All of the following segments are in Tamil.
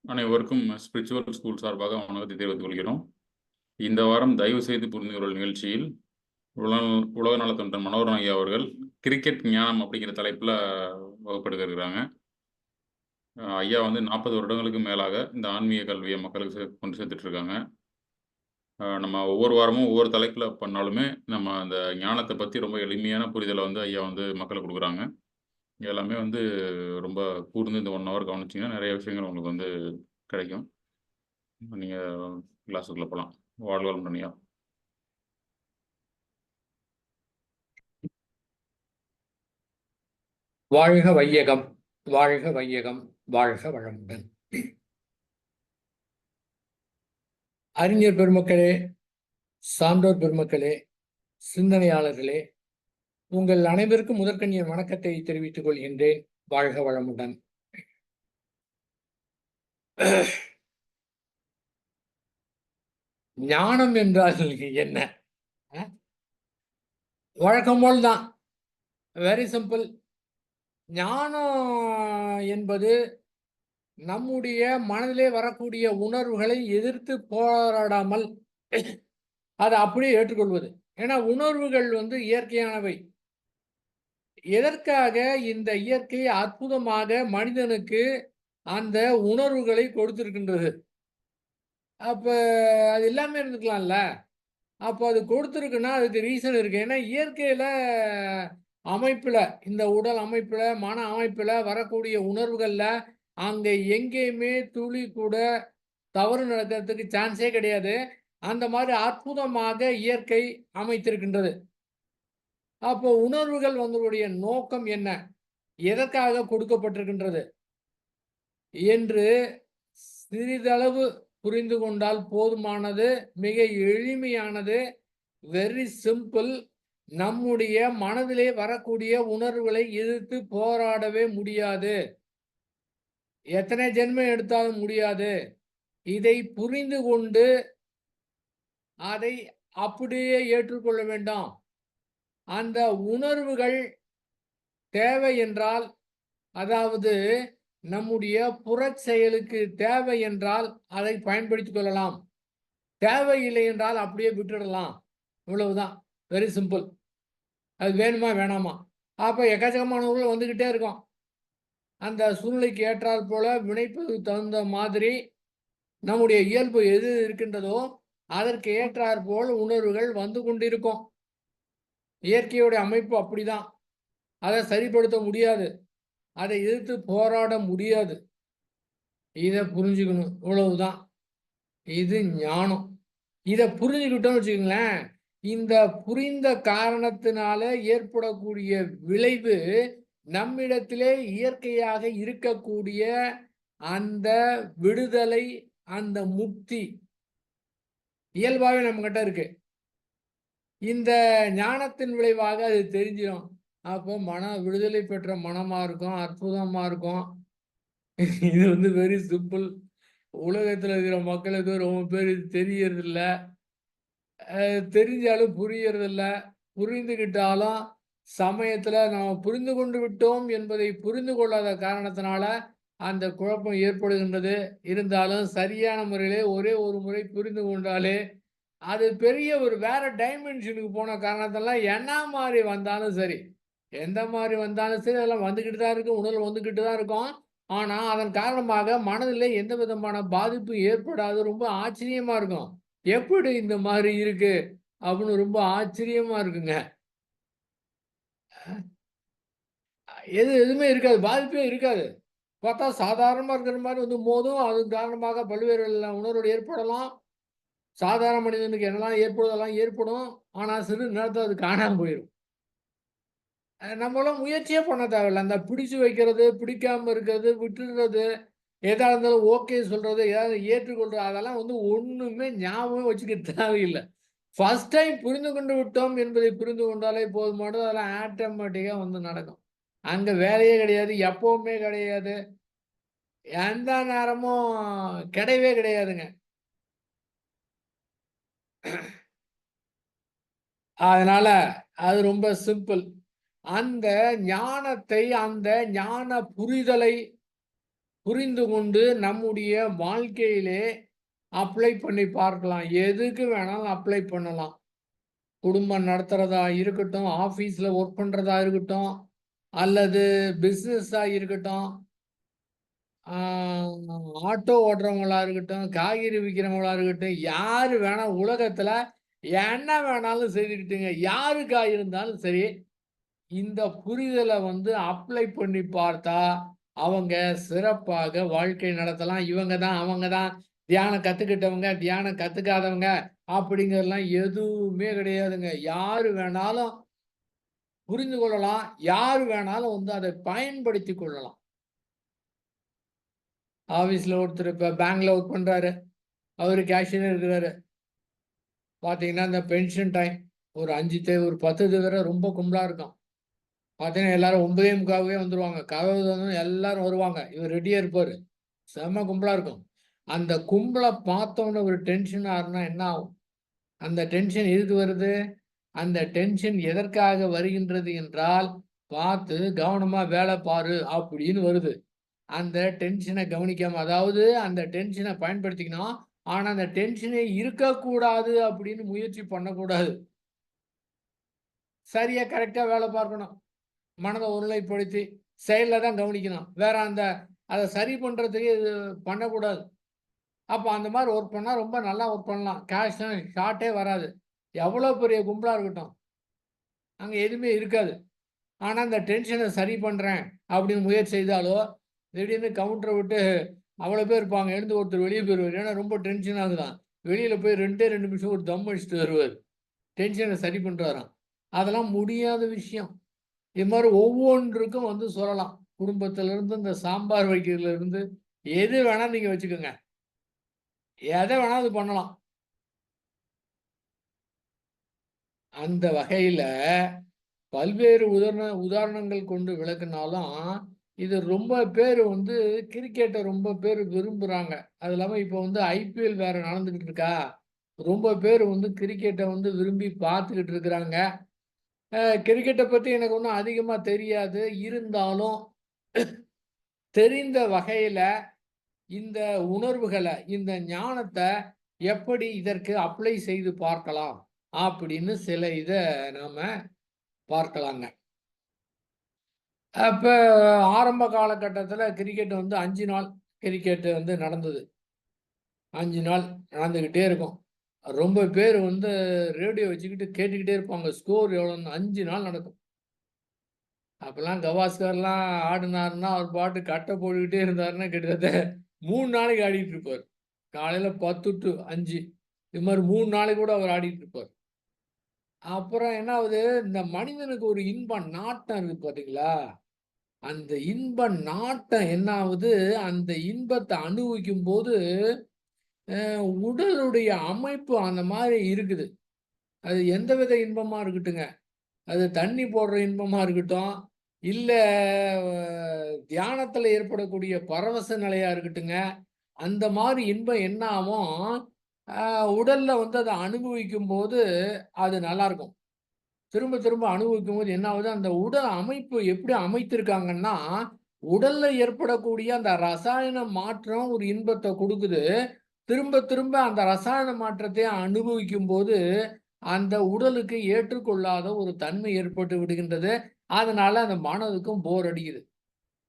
அனைவருக்கும் ஸ்பிரிச்சுவல் ஸ்கூல் சார்பாக வணக்கத்தை தெரிவித்துக் கொள்கிறோம். இந்த வாரம் தயவு செய்து புரிந்து கொள்ளும் நிகழ்ச்சியில் உலக நலத்தொண்டன் மனோகரன் ஐயா அவர்கள் கிரிக்கெட் ஞானம் அப்படிங்கிற தலைப்பில் வகுப்பெடுக்க இருக்கிறாங்க. ஐயா 40 வருடங்களுக்கு மேலாக இந்த ஆன்மீக கல்வியை மக்களுக்கு கொண்டு சேர்த்துட்டு இருக்காங்க. நம்ம ஒவ்வொரு வாரமும் ஒவ்வொரு தலைப்பில் பண்ணாலுமே நம்ம அந்த ஞானத்தை பற்றி ரொம்ப எளிமையான புரிதலை ஐயா மக்களுக்கு கொடுக்குறாங்க. எல்லாமே ரொம்ப கூர்ந்து இந்த 1 ஹவர் கவனிச்சிங்கன்னா நிறைய விஷயங்கள் உங்களுக்கு கிடைக்கும். நீங்கள் கிளாஸுக்குள்ளே போகலாம். வாழ்க வளமுடன் ஐயா. வாழ்க வையகம், வாழ்க வையகம், வாழ்க வளமுடன். அறிஞர் பெருமக்களே, சான்றோர் பெருமக்களே, சிந்தனையாளர்களே, உங்கள் அனைவருக்கும் முதற்கண்ணிய வணக்கத்தை தெரிவித்துக் கொள்கின்றேன். வாழ்க வளமுடன். ஞானம் என்றால் என்ன? வழக்கம் போல்தான், வெரி சிம்பிள். ஞானம் என்பது நம்முடைய மனதிலே வரக்கூடிய உணர்வுகளை எதிர்த்து போராடாமல் அதை அப்படியே ஏற்றுக்கொள்வது. ஏன்னா உணர்வுகள் இயற்கையானவை. எதற்காக இந்த இயற்கை அற்புதமாக மனிதனுக்கு அந்த உணர்வுகளை கொடுத்திருக்கின்றது? அப்ப அது எல்லாமே இருந்துக்கலாம்ல. அப்போ அது கொடுத்துருக்குன்னா அதுக்கு ரீசன் இருக்கு. ஏன்னா இயற்கையில அமைப்புல, இந்த உடல் அமைப்புல, மன அமைப்புல வரக்கூடிய உணர்வுகள்ல அங்க எங்கேயுமே துளி கூட தவறு நடக்கிறதுக்கு சான்ஸே கிடையாது. அந்த மாதிரி அற்புதமாக இயற்கை அமைத்திருக்கின்றது. அப்போ உணர்வுகள் நோக்கம் என்ன, எதற்காக கொடுக்கப்பட்டிருக்கின்றது என்று சிறிதளவு புரிந்து கொண்டால் போதுமானது. மிக எளிமையானது, வெரி சிம்பிள். நம்முடைய மனதிலே வரக்கூடிய உணர்வுகளை எதிர்த்து போராடவே முடியாது. எத்தனை ஜென்மம் எடுத்தாலும் முடியாது. இதை புரிந்து கொண்டு அதை அப்படியே ஏற்றுக்கொள்ள வேண்டாம். அந்த உணர்வுகள் தேவை என்றால், அதாவது நம்முடைய புறச் செயலுக்கு தேவை என்றால் அதை பயன்படுத்திக் கொள்ளலாம். தேவையில்லை என்றால் அப்படியே விட்டுடலாம். இவ்வளவுதான், வெரி சிம்பிள். அது வேணுமா வேணாமா? அப்போ எக்கச்சக்கமானவர்கள் வந்துக்கிட்டே இருக்கும். அந்த சூழ்நிலைக்கு ஏற்றால் போல வினைப்பது தகுந்த மாதிரி நம்முடைய இயல்பு எது இருக்கின்றதோ அதற்கு ஏற்றாற் போல் உணர்வுகள் வந்து கொண்டிருக்கும். இயற்கையுடைய அமைப்பு அப்படிதான். அதை சரிப்படுத்த முடியாது, அதை எதிர்த்து போராட முடியாது. இதை புரிஞ்சுக்கணும், இவ்வளவுதான். இது ஞானம். இதை புரிஞ்சுக்கிட்டோம்னு வச்சுக்கோங்களேன், இந்த புரிந்த காரணத்தினால ஏற்படக்கூடிய விளைவு நம்மிடத்திலே இயற்கையாக இருக்கக்கூடிய அந்த விடுதலை, அந்த முக்தி இயல்பாகவே நம்ம கிட்ட இருக்கு. இந்த ஞானத்தின் விளைவாக அது தெரிஞ்சிடும். அப்போ மன விடுதலை பெற்ற மனமா இருக்கும், அற்புதமா இருக்கும். இது வெரி சிம்பிள். உலகத்துல இருக்கிற மக்களுக்கு ரொம்ப பேர் இது தெரியறதில்ல. தெரிஞ்சாலும் புரியறதில்ல. புரிந்துகிட்டாலும் சமயத்துல நாம் புரிந்து கொண்டு விட்டோம் என்பதை புரிந்து கொள்ளாத காரணத்தினால அந்த குழப்பம் ஏற்படுகின்றது. இருந்தாலும் சரியான முறையிலே ஒரே ஒரு முறை புரிந்து கொண்டாலே அது பெரிய ஒரு வேற டைமென்ஷனுக்கு போன காரணத்தெல்லாம் என்ன மாதிரி வந்தாலும் சரி, எந்த மாதிரி வந்தாலும் சரி, அதெல்லாம் வந்துக்கிட்டு தான் இருக்கு, உணர்வு வந்துக்கிட்டு தான் இருக்கும். ஆனா அதன் காரணமாக மனதிலே எந்த விதமான பாதிப்பும் ஏற்படாது. ரொம்ப ஆச்சரியமா இருக்கும். எப்படி இந்த மாதிரி இருக்கு அப்படின்னு ரொம்ப ஆச்சரியமா இருக்குங்க. எதுவுமே இருக்காது, பாதிப்பே இருக்காது. பார்த்தா சாதாரணமா இருக்கிற மாதிரி மோதும். அதன் காரணமாக பல்வேறு உணர்வு ஏற்படலாம். சாதாரண மனிதனுக்கு என்னெல்லாம் ஏற்படுதெல்லாம் ஏற்படும். ஆனா சிறு நேரத்தில் அது காணாம போயிடும். நம்மளாம் முயற்சியே பண்ண தேவையில்ல. அந்த பிடிச்சு வைக்கிறது, பிடிக்காம இருக்கிறது, விட்டுடுறது, எதா இருந்தாலும் ஓகே சொல்றது, ஏதாவது ஏற்றுக்கொள்றது, அதெல்லாம் ஒண்ணுமே ஞாபகம் வச்சுக்க தேவையில்லை. ஃபர்ஸ்ட் டைம் புரிந்து கொண்டு விட்டோம் என்பதை புரிந்து கொண்டாலே போதுமானது. அதெல்லாம் ஆட்டோமேட்டிக்கா நடக்கும். அங்க வேலையே கிடையாது, எப்பவுமே கிடையாது, எந்த நேரமும் கிடையவே கிடையாதுங்க. அதனால அது ரொம்ப சிம்பிள். அந்த ஞானத்தை, அந்த ஞான புரிதலை புரிந்து கொண்டு நம்முடைய வாழ்க்கையிலே அப்ளை பண்ணி பார்க்கலாம். எதுக்கு வேணாலும் அப்ளை பண்ணலாம். குடும்பம் நடத்துறதா இருக்கட்டும், ஆஃபீஸ்ல ஒர்க் பண்றதா இருக்கட்டும், அல்லது பிசினஸா இருக்கட்டும், ஆ ஆட்டோ ஓட்டுறவங்களா இருக்கட்டும், காய்கறி விக்கிறவங்களா இருக்கட்டும், யாரு வேணா உலகத்துல என்ன வேணாலும் செய்துக்கிட்டுங்க. யாருக்கா இருந்தாலும் சரி, இந்த புரிதல அப்ளை பண்ணி பார்த்தா, அவங்க சிறப்பாக வாழ்க்கை நடத்தலாம். இவங்க தான், அவங்க தான் தியானம் கத்துக்கிட்டவங்க, தியானம் கத்துக்காதவங்க அப்படிங்கிறதெல்லாம் எதுவுமே கிடையாதுங்க. யாரு வேணாலும் புரிந்து கொள்ளலாம். யாரு வேணாலும் அதை பயன்படுத்திக் கொள்ளலாம். ஆபீஸ்ல ஒருத்தர் இப்ப பேங்க்ல ஒர்க் பண்றாரு. அவரு கேஷியரா இருக்கிறாரு. பார்த்தீங்கன்னா, இந்த பென்ஷன் டைம் ஒரு 5 ஒரு 10 வரை ரொம்ப கும்பலா இருக்கும். பார்த்தீங்கன்னா, எல்லாரும் 9:45வே வந்துருவாங்க. கதவு தொறந்ததும் எல்லாரும் வருவாங்க. இவர் ரெடியா இருப்பாரு. செம்ம கும்பலா இருக்கும். அந்த கும்பல பார்த்தோனே ஒரு டென்ஷன் ஆகுனா என்ன ஆகும்? அந்த டென்ஷன் எதுக்கு வருது? அந்த டென்ஷன் எதற்காக வருகின்றது என்றால், பார்த்து கவனமா வேலை பாரு அப்படின்னு வருது. அந்த டென்ஷன கவனிக்காம, அதாவது அந்த டென்ஷன பயன்படுத்திக்கணும். ஆனா, அந்த டென்ஷனே இருக்கக்கூடாது அப்படின்னு முயற்சி பண்ணக்கூடாது. சரியா கரெக்ட்டா வேலை பார்க்கணும். மனத ஒருநிலைப்படுத்தி செயல்ல தான் கவனிக்கணும். வேற அத சரி பண்றதுக்கு இது பண்ணக்கூடாது. அப்ப அந்த மாரி ஒர்க் பண்ணா ரொம்ப நல்லா ஒர்க் பண்ணலாம். ஷார்ட்டே வராது. எவ்வளோ பெரிய கும்பலா இருக்கட்டும். அங்க எதுவுமே இருக்காது. ஆனா, இந்த டென்ஷன சரி பண்றேன் அப்படின்னு முயற்சி செய்தாலோ, திடீர்னு கவுண்டர விட்டு அவ்வளோ பேர் இருப்பாங்க. எழுந்து ஒருத்தர் வெளிய போயிருவாரு. ஏன்னா ரொம்ப டென்ஷன் ஆகுதாம். வெளியில போய் 2 நிமிஷம் ஒரு தம் அடிச்சுட்டு வருவாரு. டென்ஷன சரி பண்றாராம். அதெல்லாம் முடியாத விஷயம். இது மாரி ஒவ்வொன்றுக்கும் சொல்லலாம். குடும்பத்திலிருந்து இந்த சாம்பார் வைக்கிறதுல இருந்து எது வேணா நீங்க வச்சுக்கோங்க. எத வேணா அது பண்ணலாம். அந்த வகையில பல்வேறு உதாரணங்கள் கொண்டு விளக்குனாலும், இது ரொம்ப பேரு கிரிக்கெட்ட ரொம்ப பேரு விரும்புறாங்க. அது இல்லாம இப்ப ஐபிஎல் வேற நடந்துகிட்டு இருக்கா, ரொம்ப பேரு கிரிக்கெட்ட விரும்பி பார்த்துக்கிட்டு இருக்கிறாங்க. கிரிக்கெட்ட பத்தி எனக்கு ஒண்ணும் அதிகமா தெரியாது. இருந்தாலும் தெரிந்த வகையில இந்த உணர்வுகள, இந்த ஞானத்த எப்படி இதற்கு அப்ளை செய்து பார்க்கலாம்? அப்படின்னு சில இத நாம பார்க்கலாங்க. அப்ப ஆரம்ப காலகட்டத்தில கிரிக்கெட் 5 நாள் கிரிக்கெட் நடந்தது. 5 நாள் நடந்துகிட்டே இருக்கும். ரொம்ப பேர் ரேடியோ வச்சுக்கிட்டு கேட்டுக்கிட்டே இருப்பாங்க. ஸ்கோர் எவ்வளோன்னு 5 நாள் நடக்கும். அப்பலாம் கவாஸ்கர்லாம் ஆடுனாருன்னா, அவர் பாட்டு கட்ட போட்டுக்கிட்டே இருந்தாருன்னா, கிட்டத்தட்ட 3 நாளைக்கு ஆடிட்டு இருப்பாரு. காலையில 10 டூ 5 இது மாரி 3 நாளைக்கு கூட அவர் ஆடிட்டு இருப்பார். அப்புறம் என்ன ஆகுது, இந்த மனிதனுக்கு ஒரு இன்ப நாட்டம் இருக்கு பார்த்தீங்களா? அந்த இன்ப நாட்டம் என்ன ஆகுது, அந்த இன்பத்த அனுபவிக்கும்போது, உடலுடைய அமைப்பு அந்த மாரி இருக்குது. அது எந்தவித இன்பமா இருக்கட்டுங்க. அது தண்ணி போடுற இன்பமா இருக்கட்டும், இல்ல தியானத்துல ஏற்படக்கூடிய பரவச நிலையா இருக்கட்டுங்க. அந்த மாரி இன்பம் என்ன ஆகும், அ உடல்ல அத அனுபவிக்கும்போது அது நல்லாருக்கும். திரும்ப திரும்ப அனுபவிக்கும்போது என்ன ஆகுது, அந்த உடல் அமைப்பு எப்படி அமைத்திருக்காங்கன்னா, உடல்ல ஏற்படக்கூடிய அந்த ரசாயன மாற்றம் ஒரு இன்பத்த குடுக்குது. திரும்ப திரும்ப அந்த ரசாயன மாற்றத்தை அனுபவிக்கும்போது, அந்த உடலுக்கு ஏற்றுக்கொள்ளாத ஒரு தன்மை ஏற்பட்டு விடுகின்றது. அதனால அந்த மனதுக்கும் போர் அடிக்குது.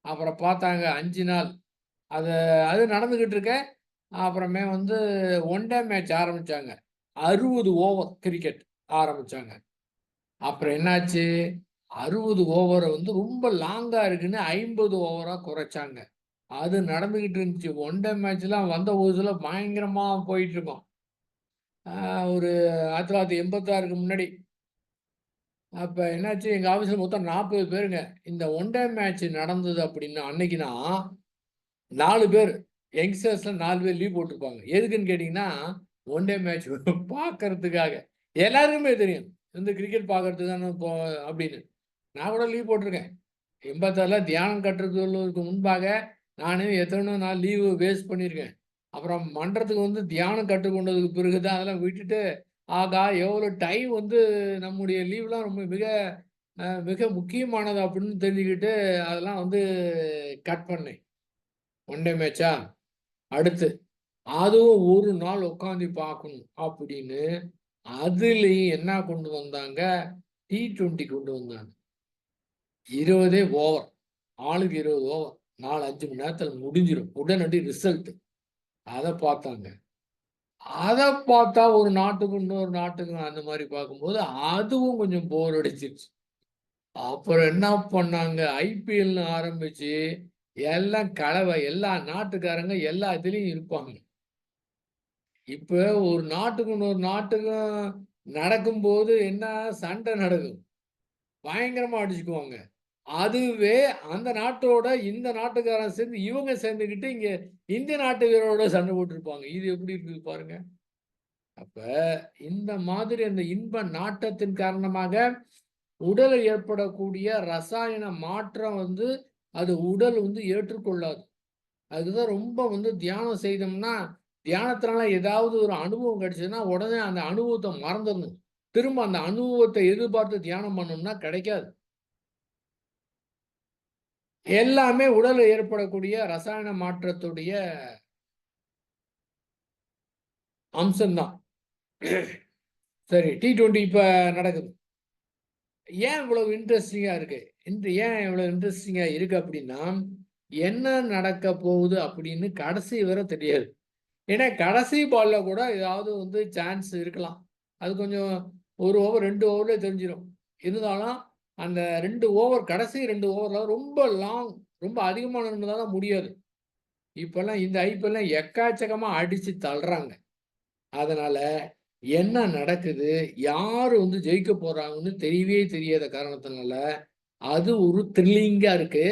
அப்புறம் பார்த்தாங்க 5 நாள். அத அது நடந்துகிட்டு இருக்க. அப்புறமே ஒன் டே மேட்ச் ஆரம்பிச்சாங்க. 60 ஓவர் கிரிக்கெட் ஆரம்பிச்சாங்க. அப்புறம் என்னாச்சு, 60 ஓவர ரொம்ப லாங்கா இருக்குன்னு 50 ஓவரா குறைச்சாங்க. அது நடந்துகிட்டு இருந்துச்சு. ஒன் டே மேட்ச்லாம் வந்த புதுசுல பயங்கரமா போயிட்டு இருக்கும். ஒரு 1986க்கு முன்னாடி. அப்ப என்னாச்சு, எங்க ஆஃபீஸ்ல மொத்தம் 40 பேருங்க. இந்த ஒன் டே மேட்ச் நடந்தது அப்டின்னா, அன்னைக்குனா 4 பேர் யங்ஸ்டர்ஸ்ல 4 பேர் லீவ் போட்டுருப்பாங்க. எதுக்குன்னு கேட்டீங்கன்னா, ஒன் டே மேட்ச் பார்க்கறதுக்காக. எல்லாருக்குமே தெரியும். கிரிக்கெட் பார்க்கறதுக்கு தான அப்டின்னு. நான் கூட லீவ் போட்டுருக்கேன். 86ல தியானம் கற்றுக்கொள்வதற்கு முன்பாக, நானு எத்தனையோ நாள் லீவு வேஸ்ட் பண்ணியிருக்கேன். அப்புறம் மன்றத்துக்கு தியானம் கற்றுக்கொண்டதுக்கு பிறகு தான் அதெல்லாம் விட்டுட்டு, ஆகா! எவ்வளோ டைம் நம்முடைய லீவ்லாம் ரொம்ப மிக முக்கியமானது அப்படின்னு தெரிஞ்சுக்கிட்டு, அதெல்லாம் கட் பண்ணேன். ஒன் டே மேட்சா? அடுத்து அதுவும் ஒரு நாள் உட்காந்து பார்க்கணும் அப்படின்னு அதுலயும் என்ன கொண்டு வந்தாங்க? T20 கொண்டு வந்தாங்க. 20 ஓவர், ஆளுக்கு 20 ஓவர், 4-5 மணி நேரத்துல முடிஞ்சிடும், உடனடி ரிசல்ட். அதை பார்த்தாங்க. அதை பார்த்தா ஒரு நாட்டுக்கு இன்னொரு நாட்டுக்கும் அந்த மாதிரி பார்க்கும்போது அதுவும் கொஞ்சம் போர் அடிச்சிருச்சு. அப்புறம் என்ன பண்ணாங்க? ஐபிஎல்னு ஆரம்பிச்சு எல்லாம் கலவை, எல்லா நாட்டுக்காரங்க எல்லா இதுலயும் இருப்பாங்க. இப்ப ஒரு நாட்டுக்கும் இன்னொரு நாட்டுக்கும் நடக்கும்போது என்ன சண்டை நடக்கும், பயங்கரமா அடிச்சுக்குவாங்க. அதுவே அந்த நாட்டோட இந்த நாட்டுக்காரன் சேர்ந்து இவங்க சேர்ந்துக்கிட்டு இங்க இந்திய நாட்டு வீரரோட சண்டை போட்டுருப்பாங்க. இது எப்படி இருக்குது பாருங்க. அப்ப இந்த மாதிரி அந்த இன்ப நாட்டத்தின் காரணமாக உடலில் ஏற்படக்கூடிய ரசாயன மாற்றம் வந்து அது உடல் வந்து ஏற்றுக்கொள்ளாது. அதுதான் ரொம்ப வந்து தியானம் செய்தோம்னா, தியானத்தினால ஏதாவது ஒரு அனுபவம் கிடைச்சதுன்னா உடனே அந்த அனுபவத்தை மறந்துடணும். திரும்ப அந்த அனுபவத்தை எதிர்பார்த்து தியானம் பண்ணோம்னா கிடைக்காது. எல்லாமே உடலில் ஏற்படக்கூடிய ரசாயன மாற்றத்துடைய அம்சம்தான். சரி, T20 இப்ப நடக்குது. ஏன் இவ்வளவு இன்ட்ரெஸ்டிங்கா இருக்கு? ஏன் இவ்வளவு இன்ட்ரெஸ்டிங்கா இருக்கு அப்படின்னா, என்ன நடக்க போகுது அப்படின்னு கடைசி வரை தெரியாது. ஏன்னா கடைசி பால்ல கூட ஏதாவது வந்து சான்ஸ் இருக்கலாம். அது கொஞ்சம் 1 ஓவர் 2 ஓவர்ல தெரிஞ்சிடும். இருந்தாலும் அந்த 2 ஓவர், கடைசி 2 ஓவர்ல ரொம்ப லாங், ரொம்ப அதிகமான இருந்தா முடியாது. இப்பெல்லாம் இந்த ஐபிஎல்லாம் எக்காச்சக்கமா அடிச்சு தள்ளுறாங்க. அதனால என்ன நடக்குது, யாரு வந்து ஜெயிக்க போறாங்கன்னு தெரியவே தெரியாத காரணத்தினால அது ஒரு த்ரில்லிங்கா இருக்கு.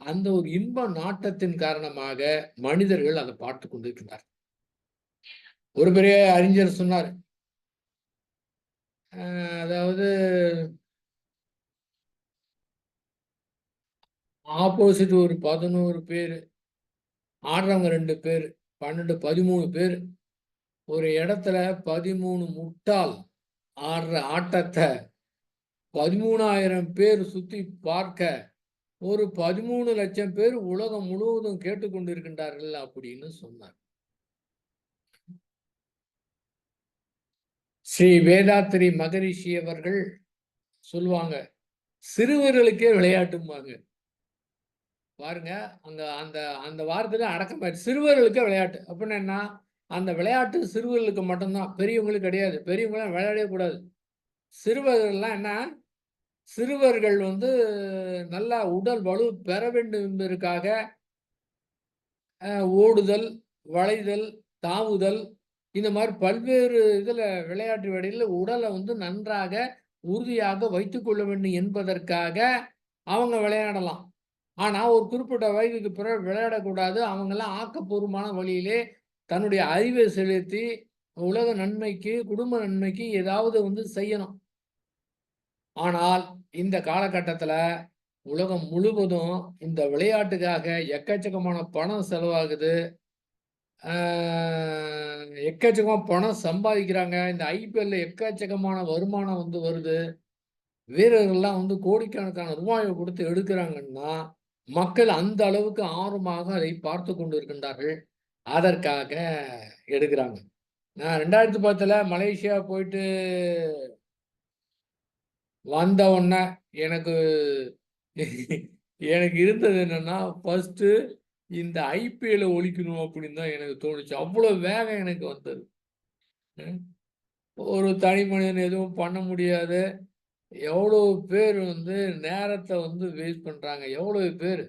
அந்த ஒரு இன்ப நாட்டத்தின் காரணமாக மனிதர்கள் அதை பார்த்து கொண்டிருக்கிறார். ஒரு பெரிய அறிஞர் சொன்னார், அதாவது ஆப்போசிட் ஒரு 11 பேரு, ஆடுறவங்க 2 பேரு, 12, 13 பேரு. ஒரு இடத்துல 13 முட்டாள் ஆடுற ஆட்டத்தை 13,000 பேர் சுத்தி பார்க்க ஒரு 13 லட்சம் பேர் உலகம் முழுவதும் கேட்டுக்கொண்டிருக்கின்றார்கள் அப்படின்னு சொன்னார். ஸ்ரீ வேதாத்திரி மகரிஷி அவர்கள் சொல்லுவாங்க, சிறுவர்களுக்கே விளையாட்டும்பாங்க. பாருங்க, அங்க அந்த அந்த வார்த்தையில அடக்கமாயிடுச்சு. சிறுவர்களுக்கே விளையாட்டு அப்படின்னா என்ன? அந்த விளையாட்டு சிறுவர்களுக்கு மட்டும்தான், பெரியவங்களுக்கு கிடையாது. பெரியவங்களாம் விளையாடவே கூடாது. சிறுவர்கள்லாம் என்ன? சிறுவர்கள் வந்து நல்லா உடல் வலு பெற வேண்டும் என்பதற்காக ஓடுதல், வளைதல், தாவுதல், இந்த மாதிரி பல்வேறு இதுல விளையாட்டு வேளையில உடலை வந்து நன்றாக உறுதியாக வைத்துக் கொள்ள வேண்டும் என்பதற்காக அவங்க விளையாடலாம். ஆனா ஒரு குறிப்பிட்ட வயதுக்கு பிறகு விளையாடக்கூடாது. அவங்கெல்லாம் ஆக்கப்பூர்வமான வழியிலே தன்னுடைய அறிவை செலுத்தி உலக நன்மைக்கு, குடும்ப நன்மைக்கு ஏதாவது வந்து செய்யணும். ஆனால் இந்த காலகட்டத்துல உலகம் முழுவதும் இந்த விளையாட்டுக்காக எக்கச்சக்கமான பணம் செலவாகுது. எக்கச்சக்கமா பணம் சம்பாதிக்கிறாங்க. இந்த ஐபிஎல்ல எக்கச்சக்கமான வருமானம் வந்து வருது. வீரர்கள்லாம் வந்து கோடிக்கணக்கான ரூபாயை கொடுத்து எடுக்கிறாங்கன்னா, மக்கள் அந்த அளவுக்கு ஆர்வமாக அதை பார்த்து கொண்டு இருக்கின்றார்கள். அதற்காக எடுக்கிறாங்க. நான் 2010ல மலேசியா போயிட்டு வந்த உடனே எனக்கு எனக்கு இருந்தது என்னன்னா, ஃபர்ஸ்ட்டு இந்த ஐபிஎல்ல ஒழிக்கணும் அப்படின்னு தான் எனக்கு தோணுச்சு. அவ்வளோ வேகம் எனக்கு வந்தது. ம். ஒரு தனி மனிதன் எதுவும் பண்ண முடியாது. எவ்வளோ பேர் வந்து நேரத்த வந்து வேஸ்ட் பண்றாங்க. எவ்வளோ பேரு.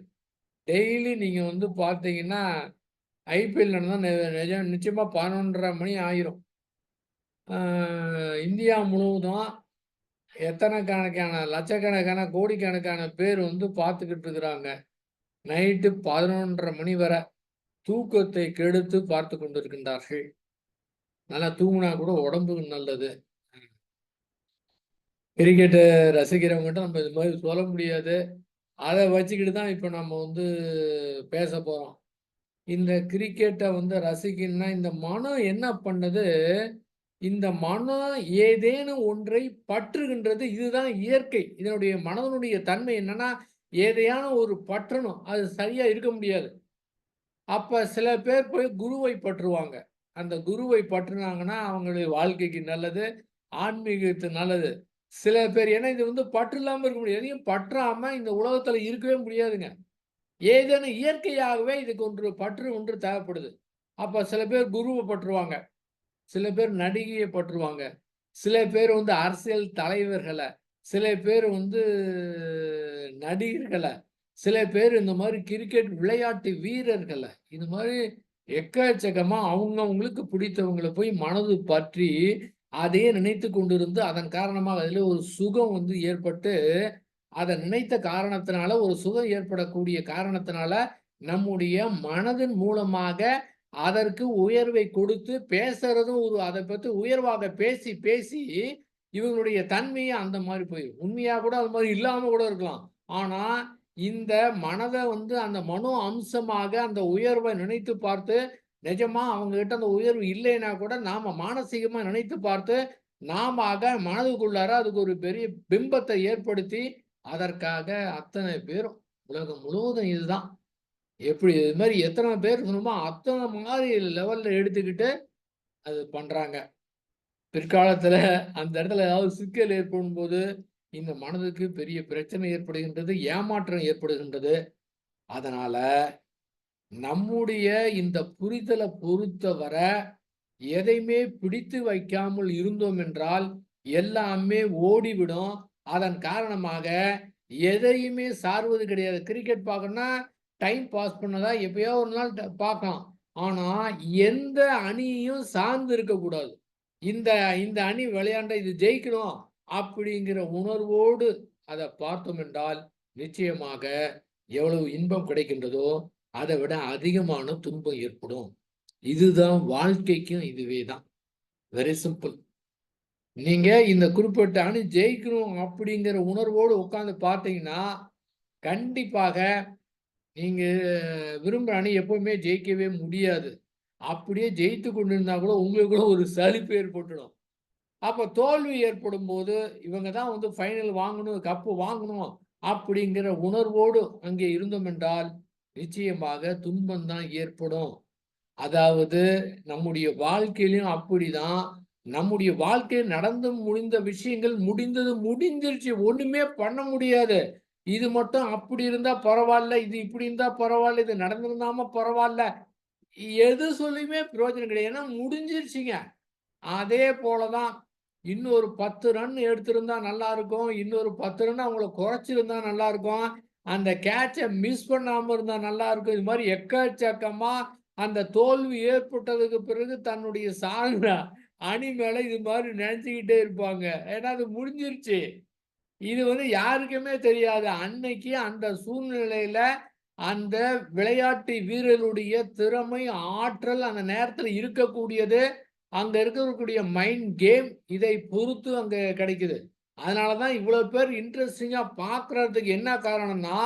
டெய்லி நீங்க வந்து பார்த்தீங்கன்னா, ஐபிஎல் நடந்தா நிச்சயமா 11:30 மணி ஆயிரும். அ இந்தியா முழுவதும் எத்தன கணக்கான லட்சக்கணக்கான, கோடிக்கணக்கான பேர் வந்து பார்த்துக்கிட்டு இருக்கிறாங்க. நைட்டு 11:30 மணி வரை தூக்கத்தை கெடுத்து பார்த்து கொண்டிருக்கின்றார்கள். நல்லா தூங்குனா கூட உடம்புக்கு நல்லது. கிரிக்கெட்ட ரசிக்கிறவங்ககிட்ட நம்ம இது மாதிரி சொல்ல முடியாது. அத வச்சுக்கிட்டு தான் இப்ப நம்ம வந்து பேசப் போறோம். இந்த கிரிக்கெட்ட வந்து ரசிக்கணும்னா, இந்த மனம் என்ன பண்ணுது? இந்த மனம் ஏதேனும் ஒன்றை பற்றுகின்றது. இதுதான் இயற்கை. இதனுடைய மனதனுடைய தன்மை என்னன்னா, எதையான ஒரு பற்றணும். அது சரியா இருக்க முடியாது. அப்ப சில பேர் போய் குருவை பற்றுவாங்க. அந்த குருவை பற்றுனாங்கன்னா அவங்களுடைய வாழ்க்கைக்கு நல்லது, ஆன்மீகத்துக்கு நல்லது. சில பேர் ஏன்னா இது வந்து பற்று இல்லாம இருக்க முடியாது. எதையும் பற்றாம இந்த உலகத்துல இருக்கவே முடியாதுங்க. ஏதேனும் இயற்கையாகவே இதுக்கு பற்று ஒன்று தேவைப்படுது. அப்ப சில பேர் குருவ பற்றுவாங்க. சில பேர் நடிகைய பற்றுவாங்க. சில பேர் வந்து அரசியல் தலைவர்கள, சில பேர் வந்து நடிகர்கள, சில பேர் இந்த மாரி கிரிக்கெட் விளையாட்டு வீரர்கள, இது மாரி எக்கச்சக்கமா அவங்கவங்களுக்கு பிடித்தவங்கள போய் மனது பற்றி, அதையே நினைத்துக் கொண்டிருந்து, அதன் காரணமாக அதிலே ஒரு சுகம் வந்து ஏற்பட்டு, அத நினைத்த காரணத்தினால, ஒரு சுகம் ஏற்படக்கூடிய காரணத்தினால, நம்முடைய மனதின் மூலமாக அதற்கு உயர்வை கொடுத்து பேசுறதும் அத பத்தி உயர்வாக பேசி, பேசி இவங்களுடைய தன்மையே அந்த மாரி போயிரும். உண்மையா கூட அது மாரி இல்லாம கூட இருக்கலாம். ஆனா, இந்த மனத வந்து அந்த மனோ அம்சமாக அந்த உயர்வ நினைத்து பார்த்து, நிஜமா அவங்ககிட்ட அந்த உயர்வு இல்லைன்னா கூட நாம மானசீகமா நினைத்து பார்த்து, மனதுக்குள்ளார அதுக்கு ஒரு பெரிய பிம்பத்தை ஏற்படுத்தி, அதற்காக அத்தனை பேரும் உலகம் முழுவதும் இதுதான். எப்படி இது மாரி எத்தன பேர் இருக்கணுமோ, அத்தன மாரி லெவல்ல எடுத்துக்கிட்டு அது பண்றாங்க. பிற்காலத்துல அந்த இடத்துல ஏதாவது சிக்கல் ஏற்படும்போது, இந்த மனதுக்கு பெரிய பிரச்சனை ஏற்படுகின்றது, ஏமாற்றம் ஏற்படுகின்றது. அதனால நம்முடைய இந்த புரிதல பொறுத்தவர, எதையுமே பிடித்து வைக்காமல் இருந்தோம் என்றால், எல்லாமே ஓடிவிடும். அதன் காரணமாக எதையுமே சார்வது கிடையாது. கிரிக்கெட் பார்க்கணும்னா, டைம் பாஸ் பண்ணதா எப்பயோ ஒரு நாள் பார்க்கலாம். ஆனா, எந்த அணியையும் சார்ந்து இருக்கக்கூடாது. இந்த இந்த அணி விளையாண்டா இது ஜெயிக்கணும் அப்படிங்கிற உணர்வோடு அத பார்த்தோம் என்றால், நிச்சயமாக எவ்வளவு இன்பம் கிடைக்கின்றதோ, அதை விட அதிகமான துன்பம் ஏற்படும். இதுதான் வாழ்க்கைக்கும் இதுவே தான். Very simple. நீங்க இந்த குறிப்பிட்ட அணி ஜெயிக்கணும் அப்படிங்கிற உணர்வோடு உட்கார்ந்து பார்த்தீங்கன்னா, கண்டிப்பாக நீங்க விரும்புற அணி எப்பவுமே ஜெயிக்கவே முடியாது. அப்படியே ஜெயித்து கொண்டிருந்தா கூட உங்களுக்குள்ள ஒரு சலிப்பு ஏற்பட்டுடும். அப்ப தோல்வி ஏற்படும்போது, இவங்க தான் வந்து ஃபைனல் வாங்கணும், கப்பு வாங்கணும் அப்படிங்கிற உணர்வோடு அங்கே இருந்தோம் என்றால், நிச்சயமாக துன்பம் தான் ஏற்படும். அதாவது நம்முடைய வாழ்க்கையிலும் அப்படிதான். நம்முடைய வாழ்க்கையில் நடந்து முடிந்த விஷயங்கள் முடிந்தது முடிஞ்சிருச்சு. ஒண்ணுமே பண்ண முடியாது. இது மட்டும் அப்படி இருந்தா பரவால்ல. இது இப்படி இருந்தா பரவால்ல. இது நடந்திருந்தாம பரவால்ல. எது சொல்லியுமே பிரயோஜனம் கிடையாது. ஏன்னா முடிஞ்சிருச்சுங்க. அதே போல தான் இன்னொரு 10 ரன் எடுத்திருந்தா நல்லா இருக்கும். இன்னொரு 10 ரன் அவங்கள குறைச்சிருந்தா நல்லா இருக்கும். அந்த கேட்ச மிஸ் பண்ணாம இருந்தா நல்லா இருக்கும். இது மாரி எக்கச்சக்கமா அந்த தோல்வி ஏற்பட்டதுக்கு பிறகு தன்னுடைய சார்ந்த அணி மேல இது மாரி நெனச்சுக்கிட்டே இருப்பாங்க. ஏன்னா அது முடிஞ்சிருச்சு. இது வந்து யாருக்குமே தெரியாது. அன்னைக்கு அந்த சூழ்நிலையில அந்த விளையாட்டு வீரருடைய திறமை, ஆற்றல் அந்த நேரத்துல இருக்கக்கூடியது, அங்க இருக்கக்கூடிய மைண்ட் கேம் இதை பொறுத்து அங்க கிடைக்குது. அதனால தான் இவ்வளவு பேர் இன்ட்ரஸ்டிங்கா பார்க்கறதுக்கு என்ன காரணம்னா,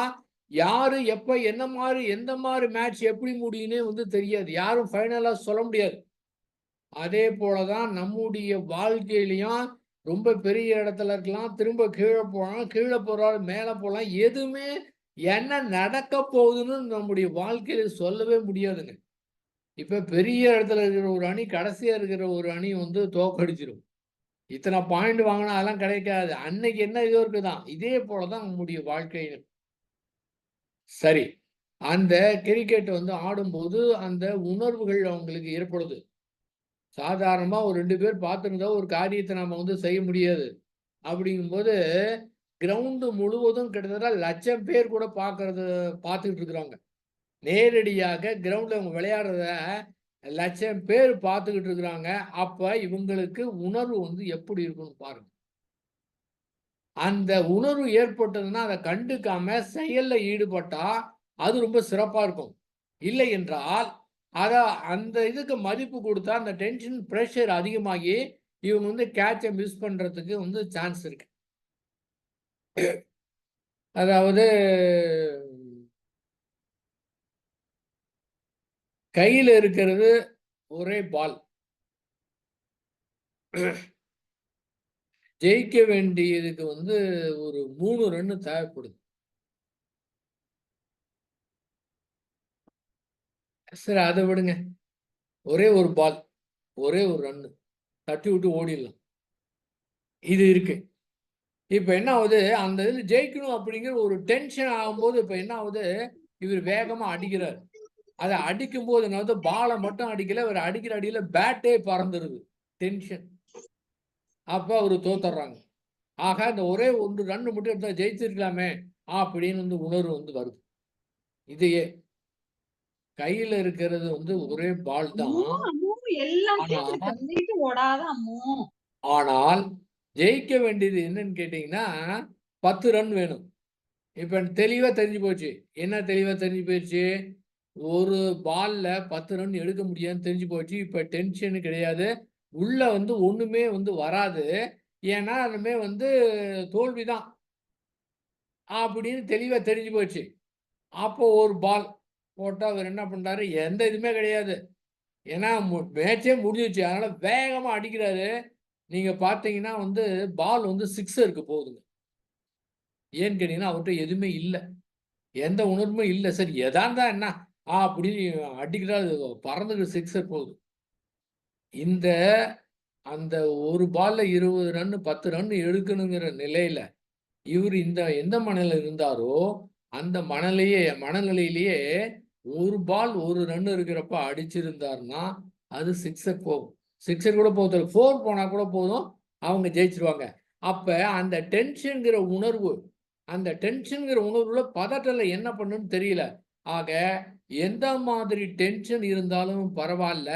யாரு எப்ப என்ன மாரி எந்த மாரி மேட்ச் எப்படி முடியும்னே வந்து தெரியாது. யாரும் ஃபைனலா சொல்ல முடியாது. அதே போல தான் நம்முடைய வாழ்க்கையிலயும் ரொம்ப பெரிய இடத்துல இருக்கலாம். திரும்ப கீழ போலாம். கீழ போறாரு மேல போலாம். எதுவுமே என்ன நடக்க போகுதுன்னு நம்முடைய வாழ்க்கையில சொல்லவே முடியாதுங்க. இப்ப பெரிய இடத்துல இருக்கிற ஒரு அணி, கடைசியா இருக்கிற ஒரு அணி வந்து தோற்கடிச்சிரும். இத்தன பாயிண்ட் வாங்குனா அதெல்லாம் கிடைக்காது. அன்னைக்கு என்ன இதோ இருக்குதான். இதே போல தான் நம்முடைய வாழ்க்கையிலும். சரி. அந்த கிரிக்கெட் வந்து ஆடும்போது அந்த உணர்வுகள் அவங்களுக்கு ஏற்படுது. சாதாரணமா ஒரு 2 பேர் பார்த்திருந்தா ஒரு காரியத்த நம்ம வந்து செய்ய முடியாது. அப்படிங்கும்போது, கிரவுண்ட் முழுவதும் கிட்டத்தட்ட 1,00,000 பேர் கூட பார்த்துக்கிட்டு இருக்கிறாங்க. நேரடியாக கிரவுண்ட்ல அவங்க விளையாடுறத 1,00,000 பேர் பார்த்துக்கிட்டு இருக்கிறாங்க. அப்ப இவங்களுக்கு உணர்வு வந்து எப்படி இருக்கும்னு பாருங்க. அந்த உணர்வு ஏற்பட்டதுன்னா, அத கண்டுக்காம செயல்ல ஈடுபட்டா, அது ரொம்ப சிறப்பா இருக்கும். இல்லை என்றால், அத அந்த இதுக்கு மதிப்பு குடுத்தா, அந்த டென்ஷன், பிரஷர் அதிகமாகி, இவங்க வந்து கேட்ச மிஸ் பண்றதுக்கு வந்து சான்ஸ் இருக்கு. அதாவது கையில இருக்கிறது ஒரே பால். ஜெயிக்க வேண்டியதுக்கு வந்து ஒரு 3 ரன் தேவைப்படுது. சரி அத விடுங்க. ஒரே ஒரு பால், ஒரே ஒரு ரன்னு தட்டி விட்டு ஓடிடலாம். இது இருக்கு. இப்ப என்ன ஆகுது, அந்த இதுல ஜெயிக்கணும் அப்படிங்கிற ஒரு டென்ஷன் ஆகும்போது, இப்ப என்ன ஆகுது, இவரு வேகமா அடிக்கிறாரு. அத அடிக்கும்போது என்ன ஆகுது, பால மட்டும் அடிக்கல, இவரு அடிக்கிற அடியில பேட்டே பறந்துருது. டென்ஷன். அப்ப அவரு தோத்துடுறாங்க. ஆக இந்த ஒரே 1 ரன் மட்டும் எடுத்தா ஜெயிச்சிருக்கலாமே, அப்படின்னு வந்து உணர்வு வந்து வருது. இதையே கையில இருக்கிறது வந்து ஒரே பால் அம்மு, தான். அம்மு எல்லாம் ஆனா கேக்குது. சொல்லிட்டு ஓடாத அம்மு. ஆனால் ஜெயிக்க வேண்டியது என்னன்னு கேட்டீங்கன்னா, 10 ரன் வேணும். இப்ப தெளிவா தெரிஞ்சு போச்சு. என்ன தெளிவா தெரிஞ்சு போயிருச்சு? ஒரு பால்ல 10 ரன் எடுக்க முடியாதுன்னு தெரிஞ்சு போச்சு. இப்ப டென்ஷன் கிடையாது. உள்ள வந்து ஒண்ணுமே வந்து வராது. ஏன்னா, அதுமே வந்து தோல்விதான். அப்படின்னு தெளிவா தெரிஞ்சு போச்சு. அப்போ ஒரு பால் போட்டா அவரு என்ன பண்றாரு, எந்த இதுவுமே கிடையாது. ஏன்னா மேட்ச்சே முடிஞ்சிருச்சு. அதனால வேகமா அடிக்கிறாரு. நீங்க பார்த்தீங்கன்னா வந்து பால் வந்து சிக்ஸருக்கு போகுதுங்க. ஏன்னு கேட்டீங்கன்னா, அவர்ட்ட எதுவுமே இல்ல. எந்த உணர்வும் இல்ல. சரி எதா இருந்தா என்ன? அப்படின்னு அடிக்கிறாரு. பறந்துக்கு சிக்ஸர் போகுது. இந்த அந்த ஒரு பால்ல 20 ரன் 10 ரன் எடுக்கணுங்கிற நிலையில, இவரு எந்த மனநிலையில இருந்தாரோ, அந்த மனநிலையிலேயே ஒரு பால் 1 ரன் இருக்கிறப்ப அடிச்சிருந்தாருன்னா, அது சிக்ஸர் போகும். சிக்ஸர் கூட போக தேவையில்ல. 4 போனா கூட போதும். அவங்க ஜெயிச்சுருவாங்க. அப்ப அந்த டென்ஷன்ங்கிற உணர்வு, அந்த டென்ஷன்ங்கிற உணர்வுல பதட்டத்துல என்ன பண்ணுன்னு தெரியல. ஆக எந்த மாதிரி டென்ஷன் இருந்தாலும் பரவால்ல.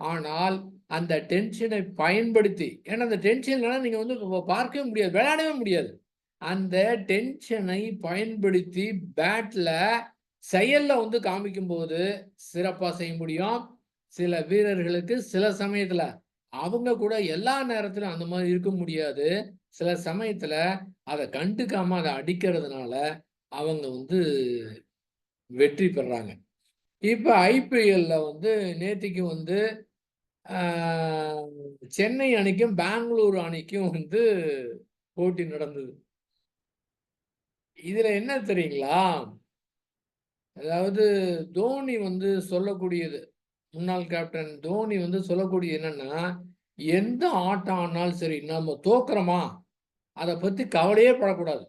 ஆனால் அந்த டென்ஷனை பயன்படுத்தி ஏன்னா அந்த டென்ஷன் இல்லன்னா நீங்க வந்து பார்க்கவே முடியாது. விளையாடவே முடியாது. அந்த டென்ஷனை பயன்படுத்தி பேட்ல செயல்ல வந்து காமிக்கும்போது சிறப்பா செய்ய முடியும். சில வீரர்களுக்கு சில சமயத்துல அவங்க கூட எல்லா நேரத்திலும் அந்த மாதிரி இருக்க முடியாது. சில சமயத்துல அத கண்டுக்காம அத அடிக்கிறதுனால அவங்க வந்து வெற்றி பெறாங்க. இப்ப ஐபிஎல்ல வந்து நேத்திக்கு வந்து ஆ சென்னை அணிக்கும், பெங்களூர் அணிக்கும் வந்து போட்டி நடந்தது. இதுல என்ன தெரியுங்களா? அதாவது தோனி வந்து சொல்லக்கூடியது, முன்னாள் கேப்டன் தோனி வந்து சொல்லக்கூடியது என்னன்னா, எந்த ஆட்டம் ஆடுனாலும் சரி, நம்ம தோக்குறோமா, அத பத்தி கவலையே படக்கூடாது.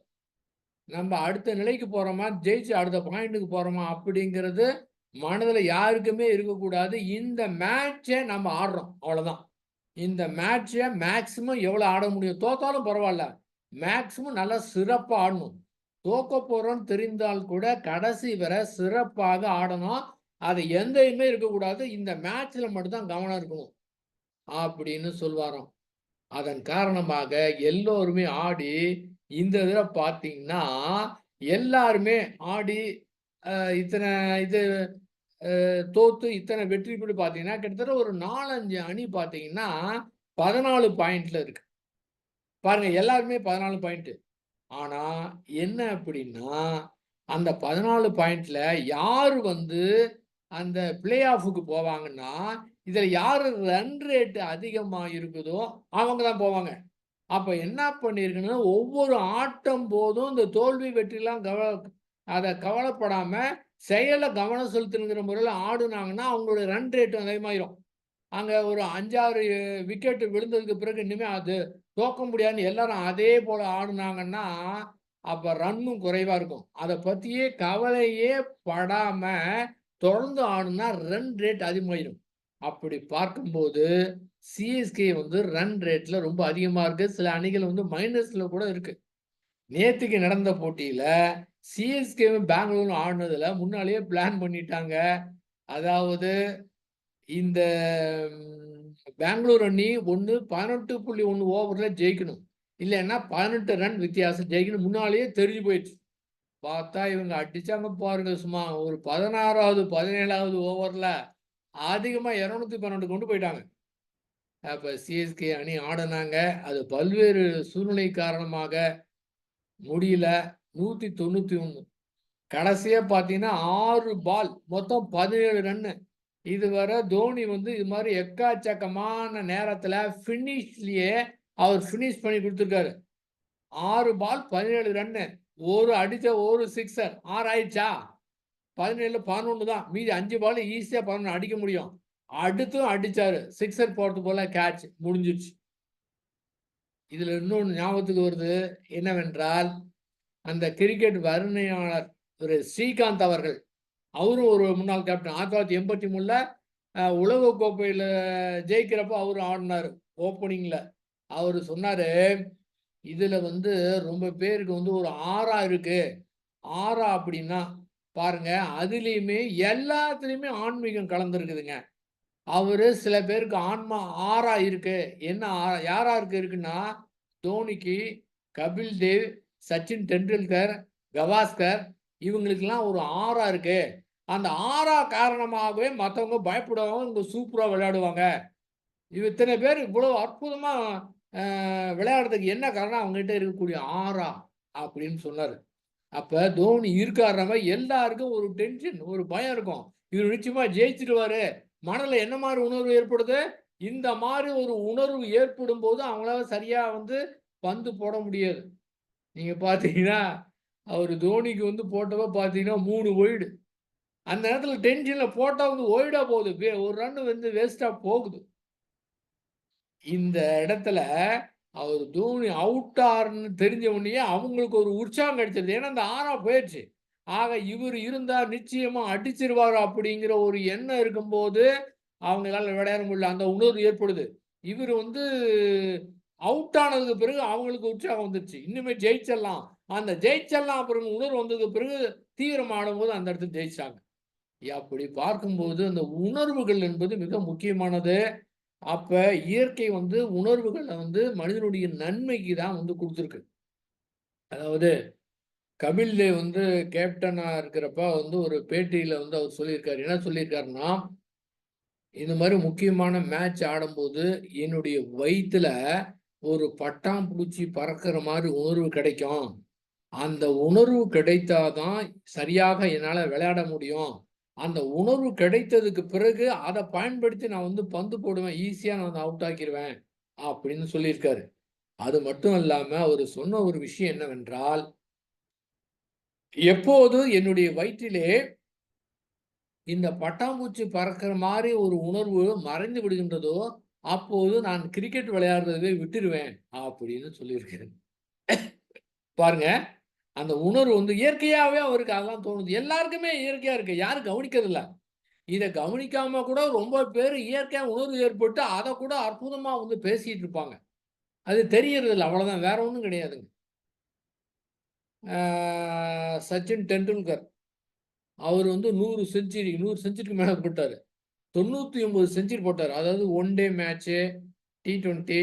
நம்ம அடுத்த நிலைக்கு போறோமா, ஜெயிச்சு அடுத்த பாயிண்ட்க்கு போறோமா அப்படிங்கிறது மனதுல யாருக்குமே இருக்கக்கூடாது. இந்த மேட்ச நம்ம ஆடுறோம். அவ்வளவுதான். இந்த மேட்ச மேக்ஸிமம் எவ்வளவு ஆட முடியும்? தோத்தாலும் பரவால்ல. மேக்ஸிமம் நல்லா சிறப்பா ஆடணும். தோக்க போறோம்னு தெரிந்தால் கூட கடைசி வரை சிறப்பாக ஆடணும். அது எந்த இதுவுமே இருக்கக்கூடாது. இந்த மேட்ச்ல மட்டும் தான் கவனம் இருக்கணும். அப்படின்னு சொல்வாராம். அதன் காரணமாக எல்லோருமே ஆடி, இந்த இதுல பார்த்தீங்கன்னா, எல்லாருமே ஆடி இத்தன இது தோத்து இத்தன வெற்றி பெற்று பார்த்தீங்கன்னா, கிட்டத்தட்ட ஒரு 4, 5 அணி பார்த்தீங்கன்னா, 14 பாயிண்ட்ல இருக்கு. பாருங்க எல்லாருமே 14 பாயிண்ட். ஆனா, என்ன அப்படின்னா, அந்த 14 பாயிண்ட்ல யாரு வந்து அந்த பிளே ஆஃப்க்கு போவாங்கன்னா, இதுல யாரு ரன் ரேட் அதிகமா இருக்குதோ, அவங்க தான் போவாங்க. அப்ப என்ன பண்ணியிருக்கணும், ஒவ்வொரு ஆட்டம் போதும் இந்த தோல்வி வெற்றிலாம் அத கவலைப்படாம, செயல்ல கவனம் செலுத்தணுங்கிற முறையில ஆடுனாங்கன்னா, அவங்களுடைய ரன் ரேட்டும் அதிகமாயிரும். அங்க ஒரு 5, 6 விக்கெட் விழுந்ததுக்கு பிறகு இனிமே அது தோக்க முடியாதுன்னு எல்லாரும் அதே போல ஆடுனாங்கன்னா, அப்ப ரன்னும் குறைவா இருக்கும். அத பத்தியே கவலையே படாம தொடர்ந்து ஆடுனா ரன் ரேட் அதிகமாயிரும். அப்படி பார்க்கும்போது சிஎஸ்கே வந்து ரன் ரேட்ல ரொம்ப அதிகமா இருக்கு. சில அணிகள் வந்து மைனஸ்ல கூட இருக்கு. நேத்துக்கு நடந்த போட்டியில சிஎஸ்கேவும் பெங்களூரும் ஆடுனதுல முன்னாலேயே பிளான் பண்ணிட்டாங்க. அதாவது இந்த பெங்களூர் அணி 18.1 ஓவர்ல ஜெயிக்கணும். இல்லன்னா 18 ரன் வித்தியாசம் ஜெயிக்கணும். முன்னாலேயே தெரிஞ்சு போயிடுச்சு. பார்த்தா இவங்க அடிச்சாங்க பாருங்க சும்மா ஒரு 16வது, 17வது ஓவர்ல அதிகமா 212 கொண்டு போயிட்டாங்க. அப்ப சிஎஸ்கே அணி ஆடுனாங்க. அது பல்வேறு சூழ்நிலை காரணமாக முடியல. 191. கடைசியா பார்த்தீங்கன்னா 6 பால் மொத்தம் 17 ரன்னு. இதுவரை தோனி வந்து இது மாரி எக்கச்சக்கமான நேரத்துல ஃபினிஷ்லயே அவர் ஃபினிஷ் பண்ணி குடுத்துருக்காரு. 6 பால் 17 ரன்னு. அடிச்ச ஒரு சிக்ஸர். 6 ஆயிடுச்சா? 17 11 தான். மீதி 5 பால் ஈஸியா 11 அடிக்க முடியும். அடுத்தும் அடிச்சாரு. சிக்ஸர் போறது போல கேட்ச் முடிஞ்சிருச்சு. இதுல இன்னொன்னு ஞாபகத்துக்கு வருது என்னவென்றால், அந்த கிரிக்கெட் வர்ணனையாளர் ஒரு ஸ்ரீகாந்த் அவர்கள், அவரும் ஒரு முன்னாள் கேப்டன். 1983ல உலகக் கோப்பையில ஜெயிக்கிறப்ப அவரு ஆடினாரு ஓப்பனிங்ல. அவரு சொன்னாரு, இதுல வந்து ரொம்ப பேருக்கு வந்து ஒரு ஆறா இருக்கு. ஆறா அப்படின்னா பாருங்க, அதுலயுமே எல்லாத்துலயுமே ஆன்மீகம் கலந்துருக்குதுங்க. அவரு சில பேருக்கு ஆன்மா ஆறா இருக்கு. என்ன யாராருக்கு இருக்குன்னா, தோனிக்கு, கபில் தேவ், சச்சின் டெண்டுல்கர், கவாஸ்கர் இவங்களுக்கெல்லாம் ஒரு ஆறா இருக்கு. அந்த ஆறா காரணமாகவே மத்தவங்க பயப்படுவாங்க. இவங்க சூப்பரா விளையாடுவாங்க. இத்தனை பேர் இவ்வளவு அற்புதமா விளையாடுறதுக்கு என்ன காரணம்? அவங்ககிட்ட இருக்கக்கூடிய ஆறா அப்படின்னு சொன்னாரு. அப்ப தோனி இருக்காருன்னா எல்லாருக்கும் ஒரு டென்ஷன், ஒரு பயம் இருக்கும். இவர் நிச்சயமா ஜெயிச்சிடுவாரு. மனதில என்ன மாரி உணர்வு ஏற்படுது? இந்த மாரி ஒரு உணர்வு ஏற்படும்போது அவங்களால சரியா வந்து பந்து போட முடியாது. நீங்க பார்த்தீங்கன்னா, அவரு தோனிக்கு வந்து போட்டப்ப பார்த்தீங்கன்னா 3 ஒய்டு. அந்த நேரத்தில டென்ஷன்ல போட்டா வந்து ஒய்டா போகுது. ஒரு ரன் வந்து வேஸ்ட்டா போகுது. இந்த இடத்துல அவரு தோனி அவுட் ஆர்ன்னு தெரிஞ்ச உடனேயே அவங்களுக்கு ஒரு உற்சாகம் கிடைச்சிருது. ஏன்னா, அந்த 6 போயிருச்சு. ஆக இவரு இருந்தா நிச்சயமா அடிச்சிருவாரு அப்படிங்கிற ஒரு எண்ணம் இருக்கும்போது, அவங்களால விளையாட முடியல. அந்த உணர்வு ஏற்படுது. இவரு வந்து அவுட் ஆனதுக்கு பிறகு அவங்களுக்கு உற்சாகம் வந்துருச்சு. இன்னுமே ஜெயிச்சிடலாம். அந்த ஜெயிச்சிடலாம் அப்படிங்கிற உணர்வு வந்ததுக்கு பிறகு தீவிரமா ஆடும்போது அந்த இடத்துல ஜெயிச்சாங்க. அப்படி பார்க்கும்போது அந்த உணர்வுகள் என்பது மிக முக்கியமானது. அப்ப இயற்கை வந்து உணர்வுகள வந்து மனிதனுடைய நன்மைக்கு தான் வந்து குடுத்திருக்கு. அதாவது கபில் தேவ் வந்து கேப்டனா இருக்கிறப்ப வந்து ஒரு பேட்டியில வந்து அவர் சொல்லியிருக்காரு. என்ன சொல்லியிருக்காருன்னா, இந்த மாரி முக்கியமான மேட்ச் ஆடும்போது என்னுடைய வயித்துல ஒரு பட்டாம்பூச்சி பறக்கிற மாரி உணர்வு கிடைக்கும். அந்த உணர்வு கிடைத்தா தான் சரியாக என்னால விளையாட முடியும். அந்த உணர்வு கிடைத்ததுக்கு பிறகு அத பயன்படுத்தி நான் வந்து பந்து போடுவேன். ஈஸியா நான் வந்து அவுட் ஆக்கிருவேன். அப்படின்னு சொல்லியிருக்காரு. அது மட்டும் இல்லாம அவரு சொன்ன ஒரு விஷயம் என்னவென்றால், எப்போது என்னுடைய வயிற்றிலே இந்த பட்டாம்பூச்சி பறக்கிற மாரி ஒரு உணர்வு மறைந்து விடுகின்றதோ, அப்போது நான் கிரிக்கெட் விளையாடுறதை விட்டுருவேன். அப்படின்னு சொல்லியிருக்காரு. பாருங்க. அந்த உணர்வு வந்து இயற்கையாவே அவருக்கு அதெல்லாம் தோணுது. எல்லாருக்குமே இயற்கையா இருக்கு. யாரும் கவனிக்கிறதில்ல. இத கவனிக்காம கூட ரொம்ப பேரு இயற்கையா உணர்வு ஏற்பட்டு, அத கூட அற்புதமா வந்து பேசிட்டு இருப்பாங்க. அது தெரியறதில்ல. அவ்வளவுதான். வேற ஒண்ணும் கிடையாதுங்க. ஆ சச்சின் டெண்டுல்கர். அவரு வந்து 100 செஞ்சுரி 100 செஞ்சுரிக்கு மேல போட்டாரு. 99 செஞ்சுரி போட்டாரு. அதாவது one day match, T20